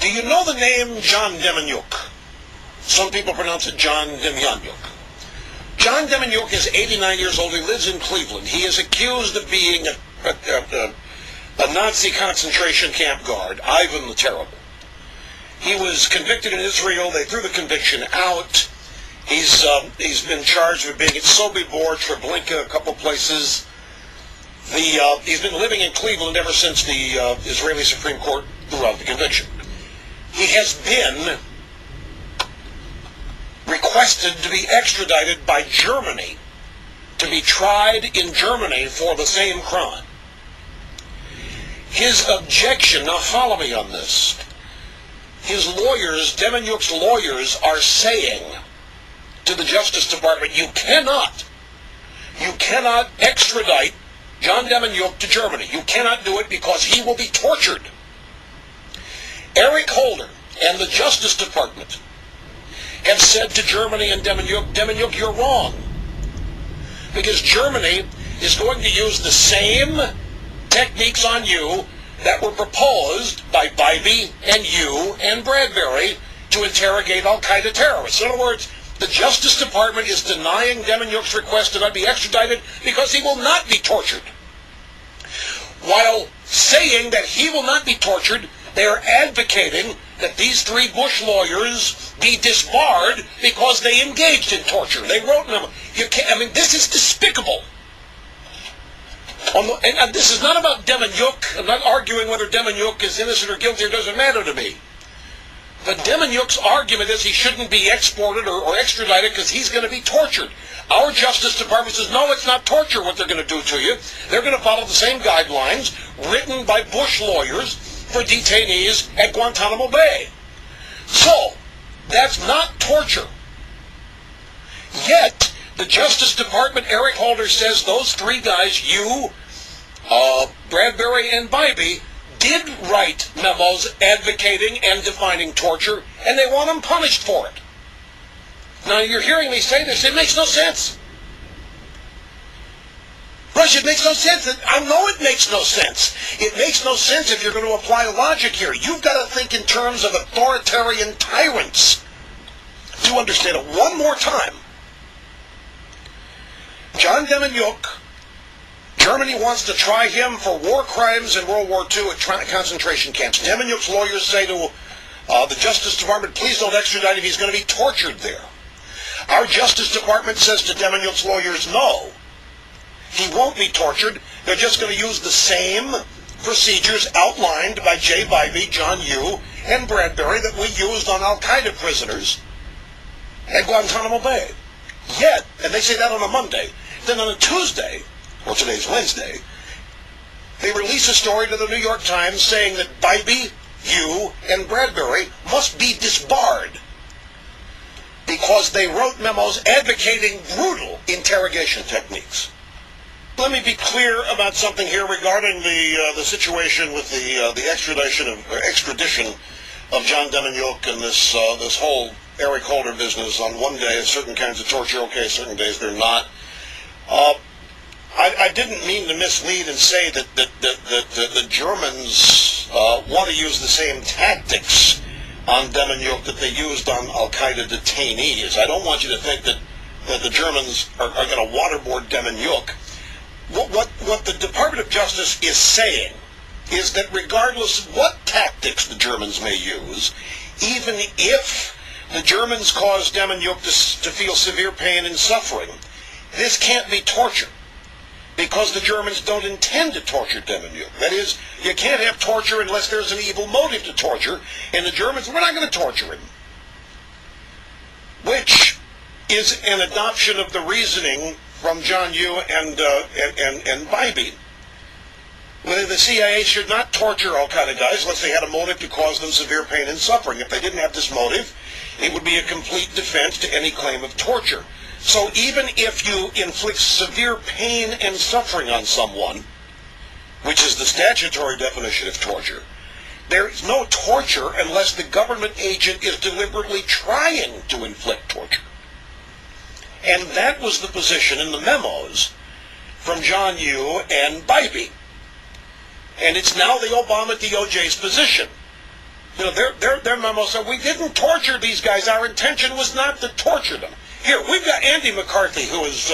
Do you know the name John Demyanjuk? Some people pronounce it John Demyanjuk. John Demyanjuk is 89 years old. He lives in Cleveland. He is accused of being a Nazi concentration camp guard, Ivan the Terrible. He was convicted in Israel. They threw the conviction out. He's been charged with being at Sobibor, Treblinka, a couple places. He's been living in Cleveland ever since the Israeli Supreme Court threw out the conviction. He has been requested to be extradited by Germany to be tried in Germany for the same crime. His objection, now follow me on this, his lawyers, Demyanjuk's lawyers, are saying to the Justice Department, you cannot extradite John Demyanjuk to Germany. You cannot do it because he will be tortured. Eric Holder and the Justice Department have said to Germany and Demyanjuk, you're wrong. Because Germany is going to use the same techniques on you that were proposed by Bybee and you and Bradbury to interrogate al-Qaeda terrorists. In other words, the Justice Department is denying Demyanjuk's request to not be extradited because he will not be tortured. While saying that he will not be tortured, they are advocating that these three Bush lawyers be disbarred because they engaged in torture. They wrote them. This is despicable. And this is not about Demyanjuk. I'm not arguing whether Demyanjuk is innocent or guilty. It doesn't matter to me. But Demyanjuk's argument is he shouldn't be exported or extradited because he's going to be tortured. Our Justice Department says, no, it's not torture what they're going to do to you. They're going to follow the same guidelines written by Bush lawyers for detainees at Guantanamo Bay. So, that's not torture. Yet, the Justice Department, Eric Holder says those three guys, you, Bradbury, and Bybee, did write memos advocating and defining torture, and they want them punished for it. Now, you're hearing me say this. It makes no sense. Rush, it makes no sense. I know it makes no sense. It makes no sense if you're going to apply logic here. You've got to think in terms of authoritarian tyrants. To to understand it one more time. John Demyanjuk, Germany wants to try him for war crimes in World War II at concentration camps. Demyanjuk's lawyers say to the Justice Department, please don't extradite him, he's going to be tortured there. Our Justice Department says to Demyanjuk's lawyers, no, he won't be tortured. They're just going to use the same procedures outlined by Jay Bybee, John Yoo, and Bradbury that we used on al-Qaeda prisoners at Guantanamo Bay. Yet, and they say that on a Monday, then on a Tuesday, well, today's Wednesday, they release a story to the New York Times saying that Bybee, Yoo, and Bradbury must be disbarred because they wrote memos advocating brutal interrogation techniques. Let me be clear about something here regarding the situation with the extradition of John Demyanjuk and this whole Eric Holder business. On one day, certain kinds of torture okay, certain days they're not. I didn't mean to mislead and say that the Germans want to use the same tactics on Demyanjuk that they used on al-Qaeda detainees. I don't want you to think that the Germans are going to waterboard Demyanjuk. What the Department of Justice is saying is that regardless of what tactics the Germans may use, even if the Germans cause Demyanjuk to feel severe pain and suffering, this can't be torture, because the Germans don't intend to torture Demyanjuk. That is, you can't have torture unless there's an evil motive to torture, and the Germans, we're not going to torture him. Which is an adoption of the reasoning from John Yoo and Bybee. The CIA should not torture al-Qaeda guys unless they had a motive to cause them severe pain and suffering. If they didn't have this motive, it would be a complete defense to any claim of torture. So even if you inflict severe pain and suffering on someone, which is the statutory definition of torture, there is no torture unless the government agent is deliberately trying to inflict torture. And that was the position in the memos from John Yoo and Bybee. And it's now the Obama DOJ's position. You know, their memo said, we didn't torture these guys. Our intention was not to torture them. Here, we've got Andy McCarthy, who has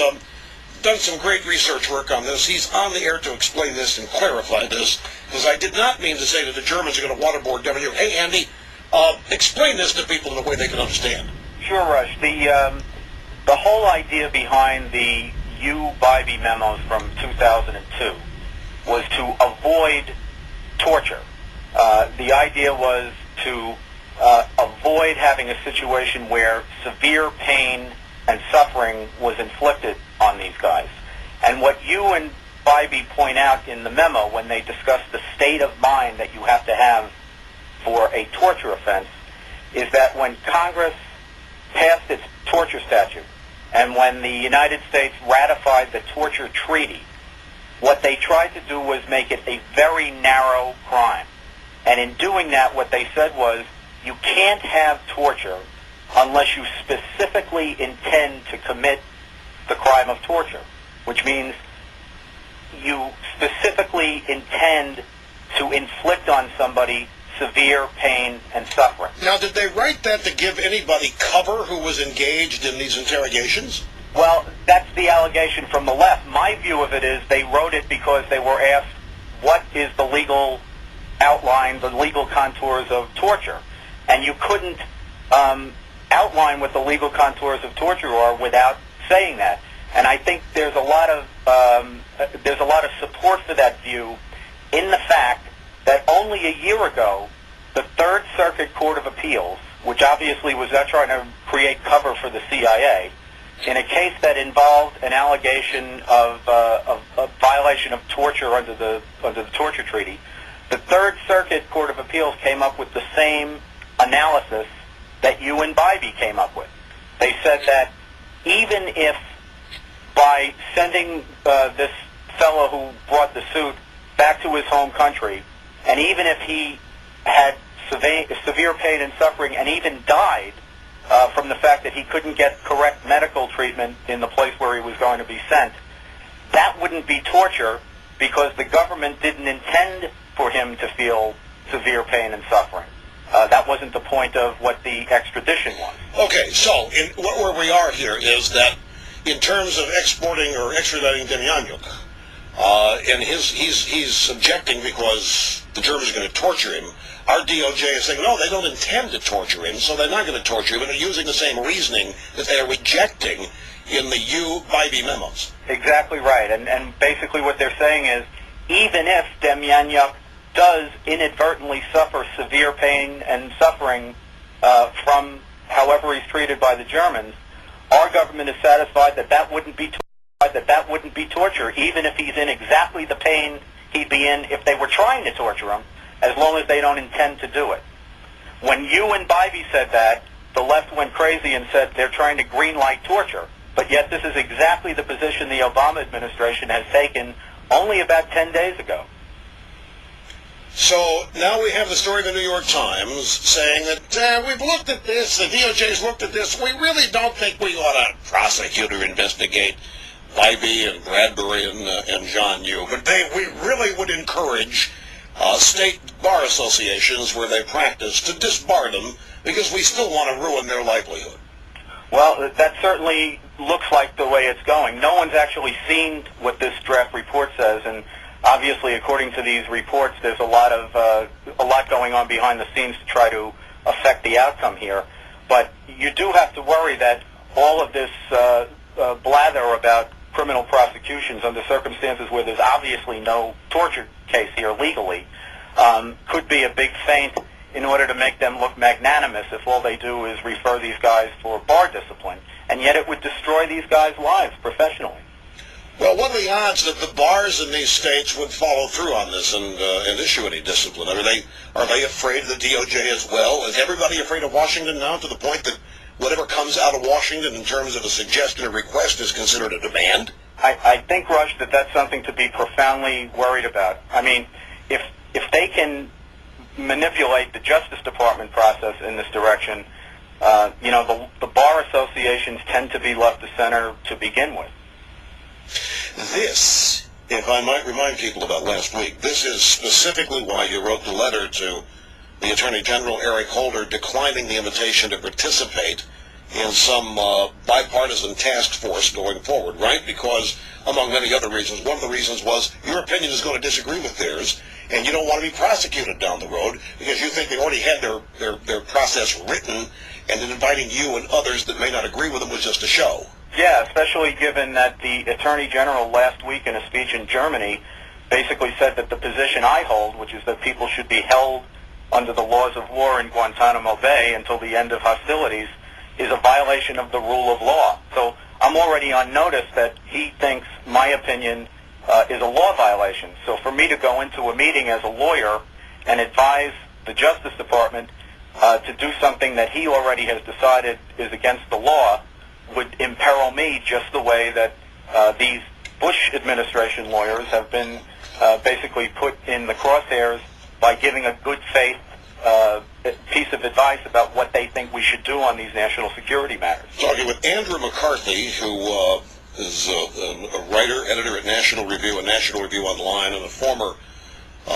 done some great research work on this. He's on the air to explain this and clarify this, because I did not mean to say that the Germans are going to waterboard Demyanjuk. Hey, Andy, explain this to people in a way they can understand. Sure, Rush. The whole idea behind the Yoo-Bybee memos from 2002 was to avoid torture. The idea was to avoid having a situation where severe pain and suffering was inflicted on these guys. And what you and Bybee point out in the memo when they discuss the state of mind that you have to have for a torture offense is that when Congress passed its torture statute and when the United States ratified the torture treaty, what they tried to do was make it a very narrow crime. And in doing that, what they said was, you can't have torture unless you specifically intend to commit the crime of torture, which means you specifically intend to inflict on somebody severe pain and suffering. Now, did they write that to give anybody cover who was engaged in these interrogations? Well, that's the allegation from the left. My view of it is they wrote it because they were asked, what is the legal outline, the legal contours of torture? And you couldn't outline what the legal contours of torture are without saying that. And I think there's a lot of support for that view in the fact that only a year ago, the Third Circuit Court of Appeals, which obviously was not trying to create cover for the CIA, in a case that involved an allegation of violation of torture under the torture treaty, the Third Circuit Court of Appeals came up with the same analysis that you and Bybee came up with. They said that even if by sending this fellow who brought the suit back to his home country, and even if he had severe pain and suffering and even died from the fact that he couldn't get correct medical treatment in the place where he was going to be sent, that wouldn't be torture because the government didn't intend for him to feel severe pain and suffering. That wasn't the point of what the extradition was. Okay, so where we are here is that in terms of exporting or extraditing Demyanjuk, and he's objecting because the Germans are going to torture him. Our DOJ is saying, no, they don't intend to torture him, so they're not going to torture him, and they're using the same reasoning that they are rejecting in the U-Bybee memos. Exactly right, and basically what they're saying is, even if Demyanjuk does inadvertently suffer severe pain and suffering from however he's treated by the Germans, our government is satisfied that that wouldn't be torture, even if he's in exactly the pain he'd be in if they were trying to torture him, as long as they don't intend to do it. When you and Bybee said that, the left went crazy and said they're trying to greenlight torture. But yet this is exactly the position the Obama administration has taken only about 10 days ago. So now we have the story of the New York Times saying that we've looked at this, the DOJ's looked at this, we really don't think we ought to prosecute or investigate Bybee and Bradbury and John Yoo, but we really would encourage state bar associations where they practice to disbar them because we still want to ruin their livelihood. Well, that certainly looks like the way it's going. No one's actually seen what this draft report says, and obviously, according to these reports, there's a lot going on behind the scenes to try to affect the outcome here. But you do have to worry that all of this blather about criminal prosecutions under circumstances where there's obviously no torture case here legally could be a big feint in order to make them look magnanimous if all they do is refer these guys for bar discipline. And yet it would destroy these guys' lives professionally. Well, what are the odds that the bars in these states would follow through on this and issue any discipline? Are they afraid of the DOJ as well? Is everybody afraid of Washington now to the point that whatever comes out of Washington in terms of a suggestion or request is considered a demand? I think, Rush, that that's something to be profoundly worried about. I mean, if they can manipulate the Justice Department process in this direction, the bar associations tend to be left of center to begin with. This, if I might remind people about last week, this is specifically why you wrote the letter to the Attorney General, Eric Holder, declining the invitation to participate in some bipartisan task force going forward, right? Because, among many other reasons, one of the reasons was your opinion is going to disagree with theirs, and you don't want to be prosecuted down the road because you think they already had their process written, and in inviting you and others that may not agree with them was just a show. Yeah, especially given that the Attorney General last week in a speech in Germany basically said that the position I hold, which is that people should be held under the laws of war in Guantanamo Bay until the end of hostilities, is a violation of the rule of law. So I'm already on notice that he thinks my opinion is a law violation. So for me to go into a meeting as a lawyer and advise the Justice Department to do something that he already has decided is against the law would imperil me just the way that these Bush administration lawyers have been basically put in the crosshairs by giving a good faith piece of advice about what they think we should do on these national security matters. Talking with Andrew McCarthy, who is a writer, editor at National Review and National Review Online, and a former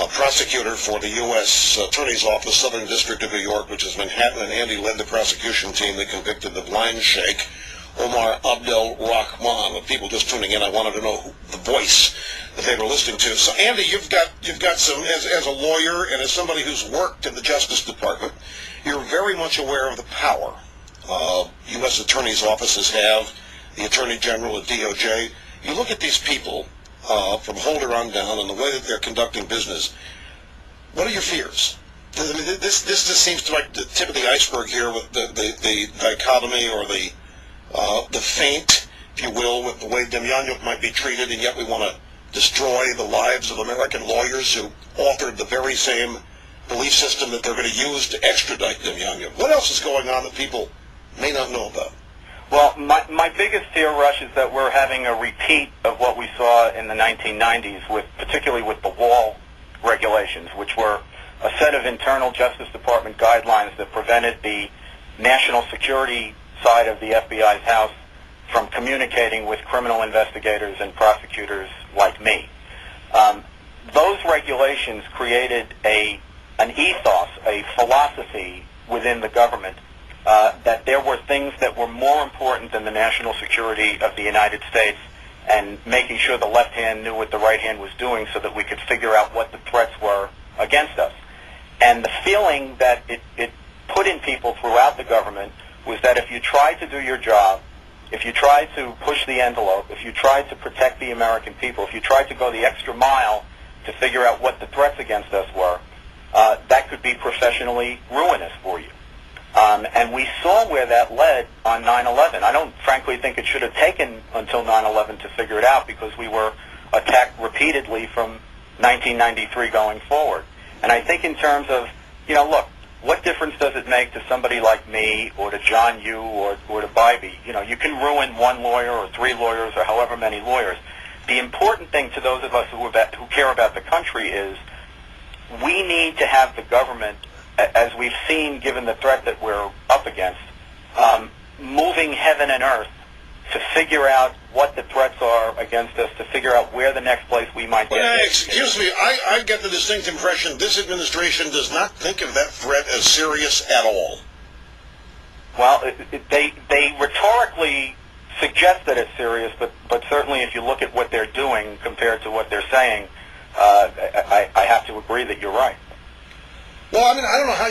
prosecutor for the U.S. Attorney's Office, Southern District of New York, which is Manhattan, and Andy led the prosecution team that convicted the blind sheikh, Omar Abdel Rahman. With people just tuning in, I wanted to know the voice that they were listening to. So, Andy, you've got some, as a lawyer and as somebody who's worked in the Justice Department, you're very much aware of the power U.S. attorneys' offices have, the Attorney General at DOJ. You look at these people from Holder on down and the way that they're conducting business. What are your fears? I mean, this just seems to like the tip of the iceberg here with the dichotomy or the feint, if you will, with the way Demyanjuk might be treated, and yet we want to destroy the lives of American lawyers who authored the very same belief system that they're going to use to extradite Demyanjuk. What else is going on that people may not know about? Well, my biggest fear, Rush, is that we're having a repeat of what we saw in the 1990s, particularly with the wall regulations, which were a set of internal Justice Department guidelines that prevented the national security side of the FBI's house from communicating with criminal investigators and prosecutors like me. Those regulations created an ethos, a philosophy within the government that there were things that were more important than the national security of the United States and making sure the left hand knew what the right hand was doing so that we could figure out what the threats were against us. And the feeling that it put in people throughout the government was that if you tried to do your job, if you tried to push the envelope, if you tried to protect the American people, if you tried to go the extra mile to figure out what the threats against us were, that could be professionally ruinous for you. And we saw where that led on 9/11. I don't frankly think it should have taken until 9/11 to figure it out, because we were attacked repeatedly from 1993 going forward. And I think in terms of, look, what difference does it make to somebody like me or to John Yu or to Bybee? You can ruin one lawyer or three lawyers or however many lawyers. The important thing to those of us who care about the country is we need to have the government, as we've seen given the threat that we're up against, moving heaven and earth to figure out what the threats are against us, to figure out where the next place we might get. Well, excuse me, I get the distinct impression this administration does not think of that threat as serious at all. Well, they rhetorically suggest that it's serious, but certainly if you look at what they're doing compared to what they're saying, I have to agree that you're right. Well, I mean, I don't know how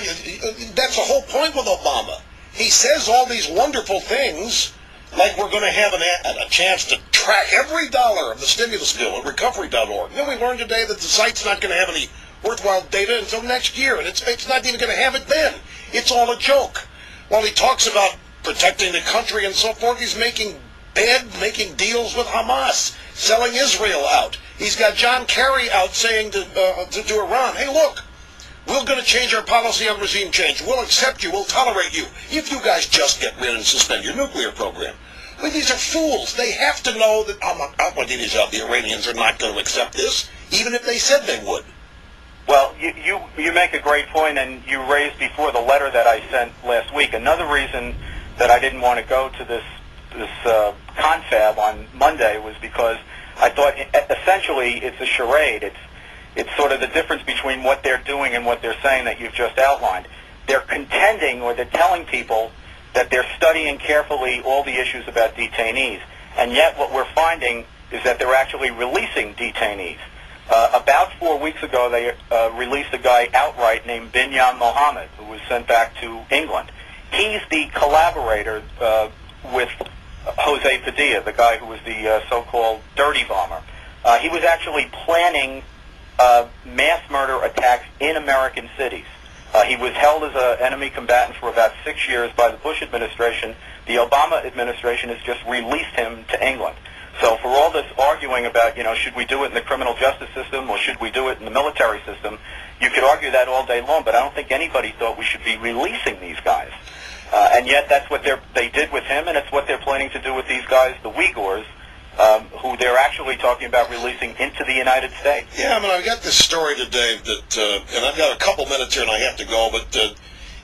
that's the whole point with Obama. He says all these wonderful things, like we're going to have a chance to track every dollar of the stimulus bill at recovery.org. Then we learned today that the site's not going to have any worthwhile data until next year, and it's not even going to have it then. It's all a joke. While he talks about protecting the country and so forth, he's making deals with Hamas, selling Israel out. He's got John Kerry out saying to Iran, hey, look, we're going to change our policy on regime change. We'll accept you. We'll tolerate you if you guys just get rid and suspend your nuclear program. I mean, these are fools. They have to know that the Iranians are not going to accept this, even if they said they would. Well, you make a great point, and you raised before the letter that I sent last week. Another reason that I didn't want to go to this confab on Monday was because I thought essentially it's a charade. It's sort of the difference between what they're doing and what they're saying that you've just outlined. They're contending, or they're telling people that they're studying carefully all the issues about detainees, and yet what we're finding is that they're actually releasing detainees. About 4 weeks ago, they released a guy outright named Binyan Mohammed, who was sent back to England. He's the collaborator with Jose Padilla, the guy who was the so-called dirty bomber. He was actually planning mass murder attacks in American cities. He was held as an enemy combatant for about 6 years by the Bush administration. The Obama administration has just released him to England. So for all this arguing about, should we do it in the criminal justice system or should we do it in the military system, you could argue that all day long, but I don't think anybody thought we should be releasing these guys. And yet that's what they did with him, and it's what they're planning to do with these guys, the Uyghurs, who they're actually talking about releasing into the United States. Yeah, I mean, I've got this story today that, and I've got a couple minutes here and I have to go, but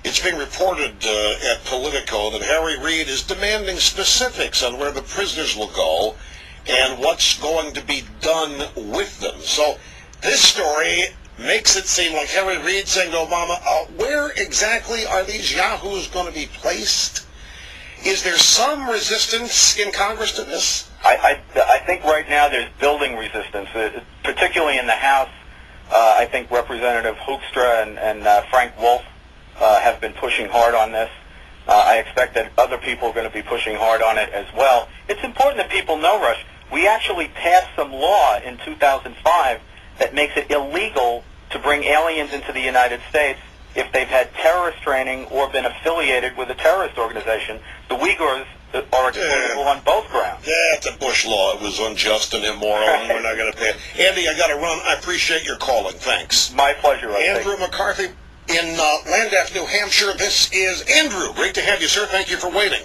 it's being reported at Politico that Harry Reid is demanding specifics on where the prisoners will go and what's going to be done with them. So this story makes it seem like Harry Reid saying to Obama, where exactly are these yahoos going to be placed? Is there some resistance in Congress to this? I think right now there's building resistance, particularly in the House. I think Representative Hoekstra and Frank Wolf have been pushing hard on this. I expect that other people are going to be pushing hard on it as well. It's important that people know, Rush, we actually passed some law in 2005 that makes it illegal to bring aliens into the United States if they've had terrorist training or been affiliated with a terrorist organization. The Uyghurs are excludable on both grounds. That's a Bush law. It was unjust and immoral, and we're not going to pay it. Andy, I got to run. I appreciate your calling. Thanks. My pleasure. Andrew McCarthy in Landaff, New Hampshire. This is Andrew. Great to have you, sir. Thank you for waiting.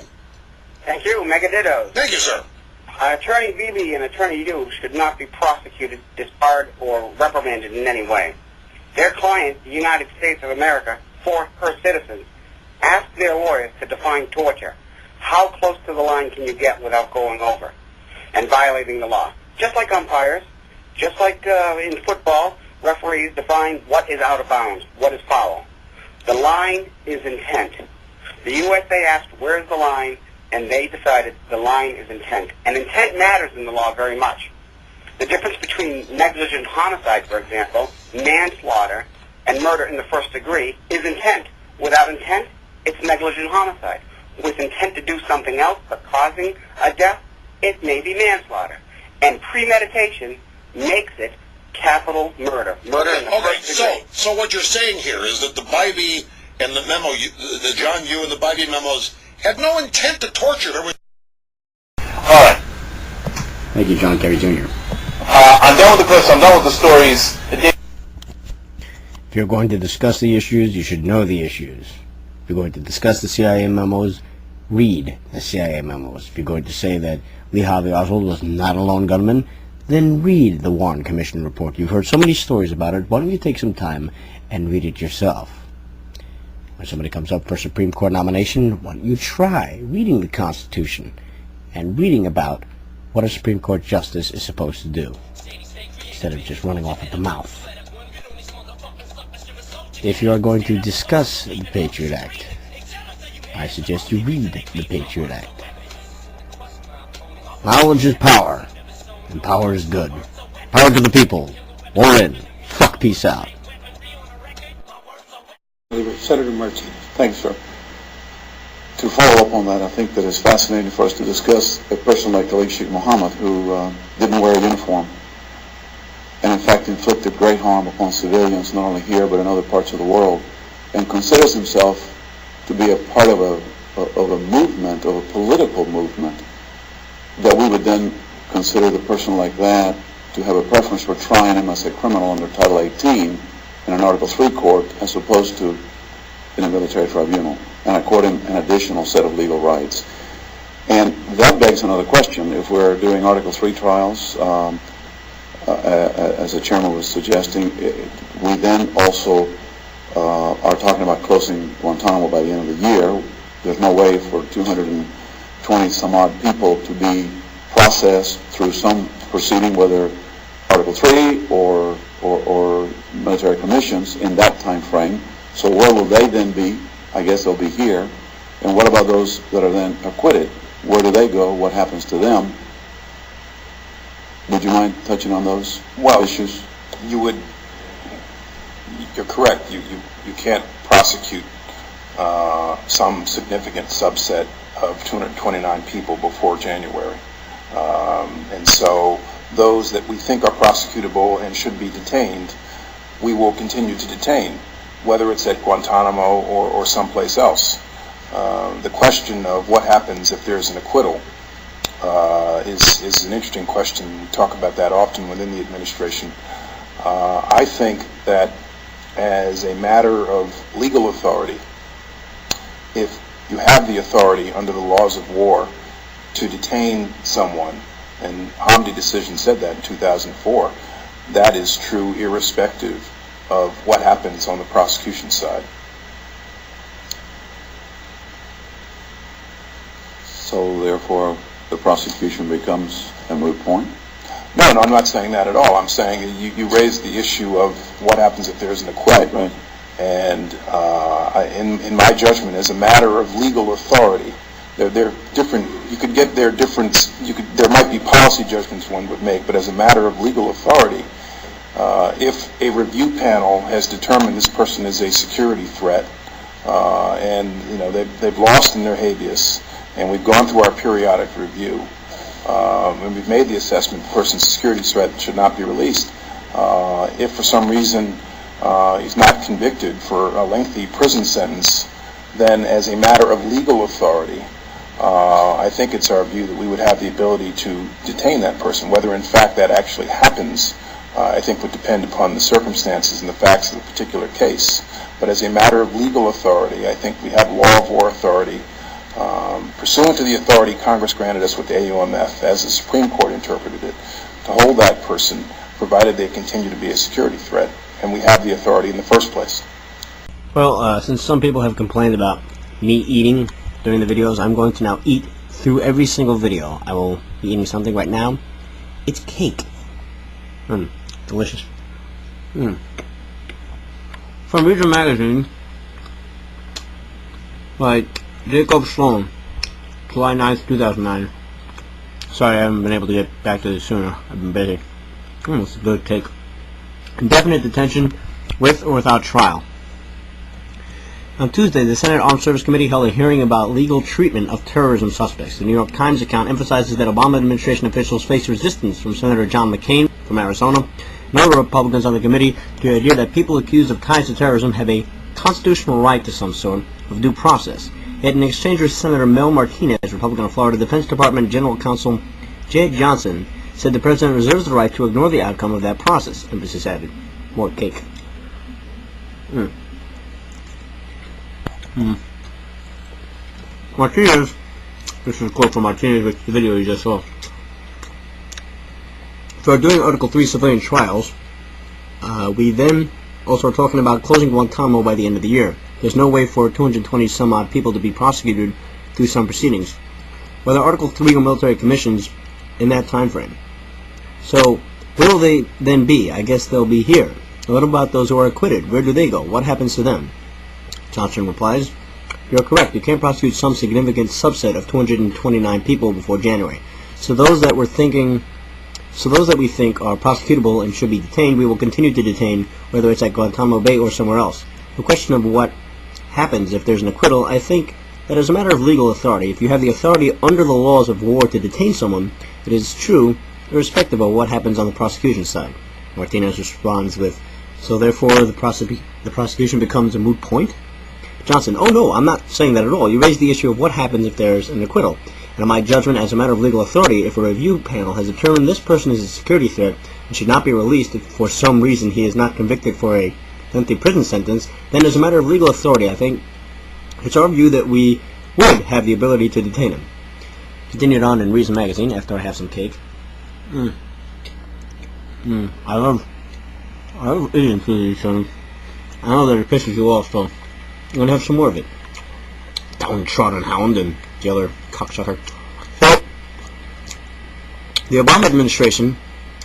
Thank you. Megaditto. Thank you, sir. Attorney Bibi and Attorney Yu should not be prosecuted, disbarred, or reprimanded in any way. Their client, the United States of America, for her citizens, asked their lawyers to define torture. How close to the line can you get without going over and violating the law? Just like umpires, just like in football, referees define what is out of bounds, what is foul. The line is intent. The USA asked, where's the line? And they decided the line is intent. And intent matters in the law very much. The difference between negligent homicide, for example, manslaughter, and murder in the first degree is intent. Without intent, it's negligent homicide. With intent to do something else but causing a death, it may be manslaughter. And premeditation makes it capital murder. Murder in the first degree. So what you're saying here is that the Bybee and the memo, the John Yoo and the Bybee memos, had no intent to torture. There was. All right. Thank you, John Kerry Jr. I'm done with the clips. I'm done with the stories. If you're going to discuss the issues, you should know the issues. If you're going to discuss the CIA memos, read the CIA memos. If you're going to say that Lee Harvey Oswald was not a lone gunman, then read the Warren Commission report. You've heard so many stories about it. Why don't you take some time and read it yourself? When somebody comes up for a Supreme Court nomination, why don't you try reading the Constitution and reading about what a Supreme Court justice is supposed to do, instead of just running off at the mouth. If you are going to discuss the Patriot Act, I suggest you read the Patriot Act. Knowledge is power, and power is good. Power to the people. War in. Fuck peace out. Senator Martinez. Thanks, sir. To follow up on that, I think that it's fascinating for us to discuss a person like Khalid Sheikh Mohammed, who didn't wear a uniform, and in fact inflicted great harm upon civilians, not only here but in other parts of the world, and considers himself to be a part of a movement, of a political movement, that we would then consider the person like that to have a preference for trying him as a criminal under Title 18 in an Article 3 court as opposed to in a military tribunal, and accord him an additional set of legal rights. And that begs another question. If we're doing Article 3 trials, as the chairman was suggesting, we then also are talking about closing Guantanamo by the end of the year. There's no way for 220 some odd people to be processed through some proceeding, whether Article 3 or military commissions, in that time frame. So where will they then be? I guess they'll be here. And what about those that are then acquitted? Where do they go? What happens to them? Would you mind touching on those issues? You're correct. You can't prosecute some significant subset of 229 people before January. And so those that we think are prosecutable and should be detained, we will continue to detain, whether it's at Guantanamo or someplace else. The question of what happens if there's an acquittal is an interesting question. We talk about that often within the administration. I think that as a matter of legal authority, if you have the authority under the laws of war to detain someone, and Hamdi decision said that in 2004, that is true irrespective of what happens on the prosecution side. So therefore, the prosecution becomes a moot point? No, I'm not saying that at all. I'm saying you raised the issue of what happens if there's an acquittal. Right. And in my judgment, as a matter of legal authority, they're different. You could get their difference. There might be policy judgments one would make, but as a matter of legal authority, if a review panel has determined this person is a security threat, and they've lost in their habeas, and we've gone through our periodic review, and we've made the assessment the person's security threat should not be released. If for some reason he's not convicted for a lengthy prison sentence, then as a matter of legal authority, I think it's our view that we would have the ability to detain that person. Whether in fact that actually happens, I think would depend upon the circumstances and the facts of the particular case. But as a matter of legal authority, I think we have law of war authority, pursuant to the authority Congress granted us with the AUMF, as the Supreme Court interpreted it, to hold that person, provided they continue to be a security threat, and we have the authority in the first place. Well, since some people have complained about me eating during the videos, I'm going to now eat through every single video. I will be eating something right now. It's cake. Delicious. From Regional Magazine, Right, Jacob Sloan, July 9th, 2009. Sorry I haven't been able to get back to this sooner. I've been busy. It's a good take. Indefinite detention with or without trial. On Tuesday, the Senate Armed Services Committee held a hearing about legal treatment of terrorism suspects. The New York Times account emphasizes that Obama administration officials faced resistance from Senator John McCain from Arizona and other Republicans on the committee to the idea that people accused of ties to terrorism have a constitutional right to some sort of due process. Yet in exchange with Senator Mel Martinez, Republican of Florida, Defense Department General Counsel Jed Johnson said the president reserves the right to ignore the outcome of that process. Emphasis added. More cake. Martinez, this is a quote from Martinez with the video you just saw. For doing Article 3 civilian trials, we then also are talking about closing Guantanamo by the end of the year. There's no way for 220 some odd people to be prosecuted through some proceedings, whether Article 3 or military commissions in that time frame. So, where will they then be? I guess they'll be here. What about those who are acquitted? Where do they go? What happens to them? Johnson replies, "You're correct. You can't prosecute some significant subset of 229 people before January. So those that we think are prosecutable and should be detained, we will continue to detain, whether it's at Guantanamo Bay or somewhere else. The question of what happens if there's an acquittal, I think that as a matter of legal authority, if you have the authority under the laws of war to detain someone, it is true, irrespective of what happens on the prosecution side." Martinez responds with, "So therefore the prosecution becomes a moot point?" Johnson, "Oh no, I'm not saying that at all. You raised the issue of what happens if there's an acquittal. And in my judgment, as a matter of legal authority, if a review panel has determined this person is a security threat and should not be released if for some reason he is not convicted for a lengthy prison sentence, then as a matter of legal authority, I think it's our view that we would have the ability to detain him." Continued on in Reason magazine after I have some cake. I love eating food, son. I know that it pisses you off, so I'm going to have some more of it. Downtrodden hound and the other cocksucker. So, the Obama administration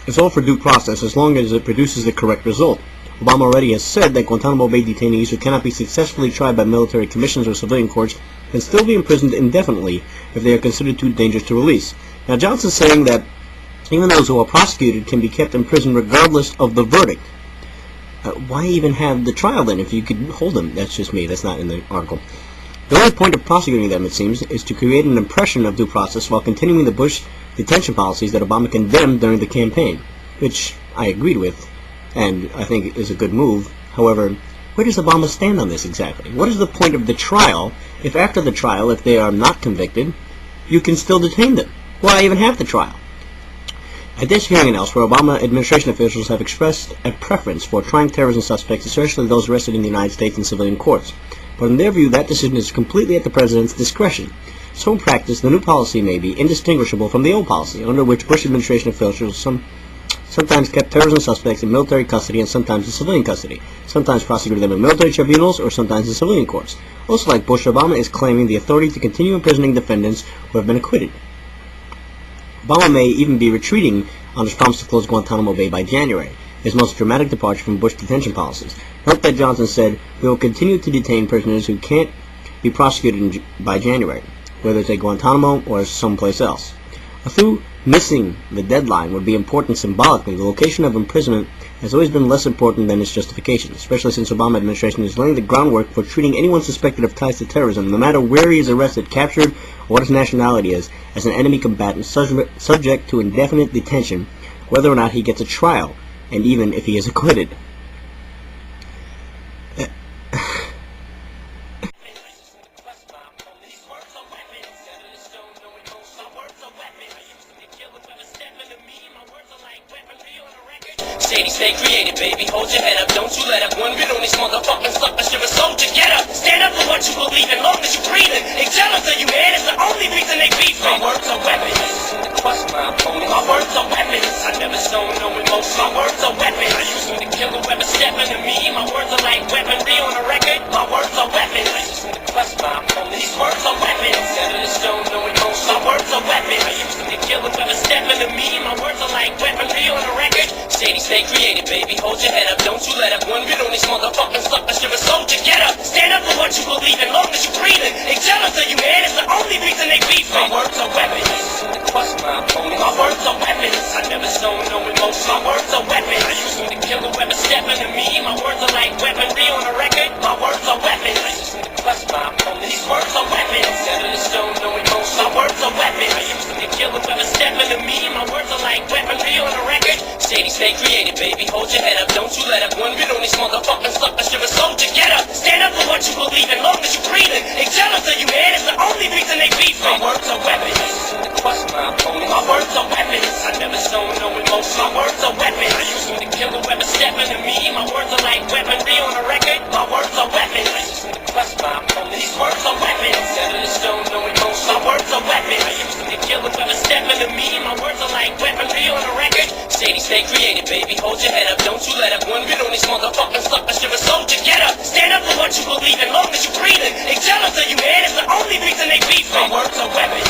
is all for due process as long as it produces the correct result. Obama already has said that Guantanamo Bay detainees who cannot be successfully tried by military commissions or civilian courts can still be imprisoned indefinitely if they are considered too dangerous to release. Now, Johnson's saying that even those who are prosecuted can be kept in prison regardless of the verdict. Why even have the trial then if you could hold them? That's just me. That's not in the article. The only point of prosecuting them, it seems, is to create an impression of due process while continuing the Bush detention policies that Obama condemned during the campaign, which I agreed with, and I think is a good move. However, where does Obama stand on this exactly? What is the point of the trial if after the trial, if they are not convicted, you can still detain them? Why even have the trial? At this hearing and elsewhere, Obama administration officials have expressed a preference for trying terrorism suspects, especially those arrested in the United States in civilian courts. But in their view, that decision is completely at the president's discretion. So in practice, the new policy may be indistinguishable from the old policy, under which Bush administration officials sometimes kept terrorism suspects in military custody and sometimes in civilian custody, sometimes prosecuted them in military tribunals or sometimes in civilian courts. Also like Bush, Obama is claiming the authority to continue imprisoning defendants who have been acquitted. Obama may even be retreating on his promise to close Guantanamo Bay by January, his most dramatic departure from Bush detention policies. Note that Johnson said, "We will continue to detain prisoners who can't be prosecuted by January, whether it's at Guantanamo or someplace else." Although missing the deadline would be important symbolically, the location of imprisonment has always been less important than its justification, especially since Obama administration is laying the groundwork for treating anyone suspected of ties to terrorism, no matter where he is arrested, captured, or what his nationality is, as an enemy combatant subject to indefinite detention, whether or not he gets a trial, and even if he is acquitted. Stay creative, baby. Hold your head up. Don't you let up. One bit on these motherfucking suckers. You're a soldier. Get up. Stand up for what you believe in. Long as you breathing. They jealous of you, man. It's the only reason they beef. My words are weapons. Crush my opponent. My words are weapons. I never show no emotion. My words are weapons. I use them to kill whoever stepping to me. My words are like weaponry on the record. My words are weapons. I use them to crush my opponent. These words are weapons. Set in stone, no emotion. My words are weapons. I use them to kill whoever stepping to me. My words are like weaponry on the record. Shady stay creative, baby. Hold your head up, don't you let up. One bit on these motherfucking suckers. You're a soldier, get up. Stand up for what you believe in, long as you breathing. They jealous of you, man. It's the only reason they beef. My words are weapons. Trust my opponent. My words are weapons. I never show no emotion. My words are weapons. I use them to kill whoever stepping to me. My words are like weaponry on a record. My words are weapons. I just need to trust my opponent. These words are weapons. Set in stone, no emotion. My words are weapons. I use them to kill whoever stepping to me. My words are like weaponry on a record. Shady, stay creative, baby. Hold your head up, don't you let up. One bit on these motherfucking suckers. You're a soldier, get up. Stand up for what you believe in, long as you breathing. They jealous of you, man. It's the only reason they beef. My words are weapons. Trust my opponent. My words are weapons. I never show no emotion. My words are weapons. I use them to kill whoever stepping to me. My words are like weaponry on a record. My words are weapons. I just need to trust my opponent. These words are weapons. Set in stone, no emotion. My words are weapons. I use them to kill whoever stepping to me. My words are like weaponry on a record. Shady, stay creative, baby. Hold your head up, don't you let up. One bit on these motherfucking suckers. You're a soldier, get up. Stand up for what you believe in, long as you breathing. They jealous of you, man. It's the only reason they beef. My words are weapons.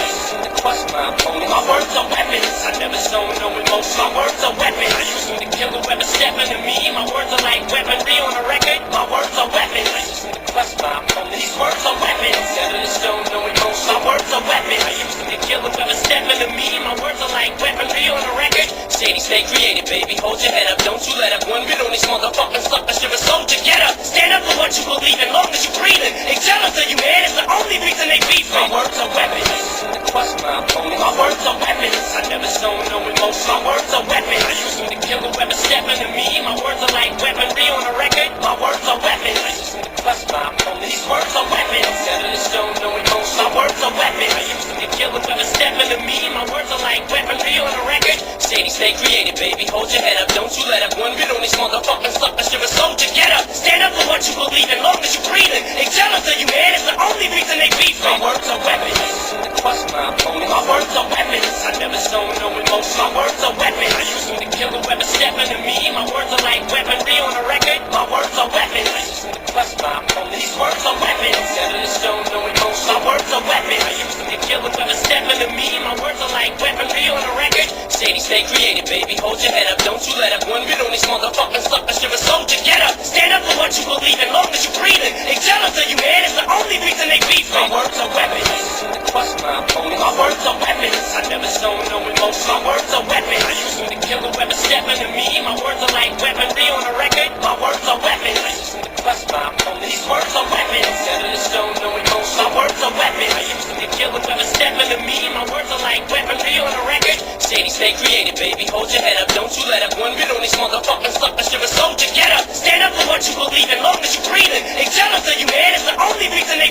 Trust my opponent. My words are weapons. I never show no emotion. My words are weapons. I use them to kill whoever stepping to me. My words are like weaponry on a record. My words are weapons. I just need to trust my opponent. These words are weapons. Set in stone, no emotion. My words are weapons. I use them to kill whoever stepping to me. My words are like weaponry on a record. Shady, stay creative, baby. Hold your head up, don't you let up. One bit on these motherfucking suckers. You're a soldier, get up. Stand up for what you believe in, long as you breathing. They jealous of you, man. It's the only reason they beef. My words are weapons. Trust my opponent. My words are weapons. I never show no emotion. My words are weapons. I use them to kill whoever stepping to me. My words are like weaponry on a record. My words are weapons. I just need to trust my opponent. These words are weapons. Set in stone, no emotion. My words are weapons. I use them to kill whoever stepping to me. My words are like weaponry on a record. Shady, stay creative, baby. Hold your head up, don't you let up. One bit on these motherfucking suckers. You're a soldier, get up. Stand up for what you believe in, long as you breathing. They jealous of you, man. It's the only reason they beef. My words are weapons. Trust my opponent. My words are weapons. I never show no emotion. My words are weapons. I use them to kill whoever stepping to me. My words are like weaponry on a record. My words are weapons. I just need to trust my opponent. These words are weapons. Set in stone, no emotion. My words are weapons. I use them to kill whoever stepping to me. My words are like weaponry on a record. Shady, stay creative, baby. Hold your head up, don't you let up. One bit on these motherfucking suckers. You're a soldier, get up. Stand up for what you believe in, long as you breathing. They jealous of you, man. It's the only reason they beef. My words are weapons. Trust my opponent. My words are weapons. I never show no emotion. My words are weapons. I use them to kill whoever stepping to me. My words are like weaponry on a record. My words are weapons. I just need to trust my opponent. These words are weapons. Set in stone, no emotion. My words are weapons. I use them to kill whoever stepping to me. My words are like weaponry on a record. Shady, stay creative, baby. Hold your head up, don't you let up. One bit on these motherfucking suckers. You're a soldier, get up. Stand up for what you believe in, long as you breathing. They jealous of you, man. It's the only reason they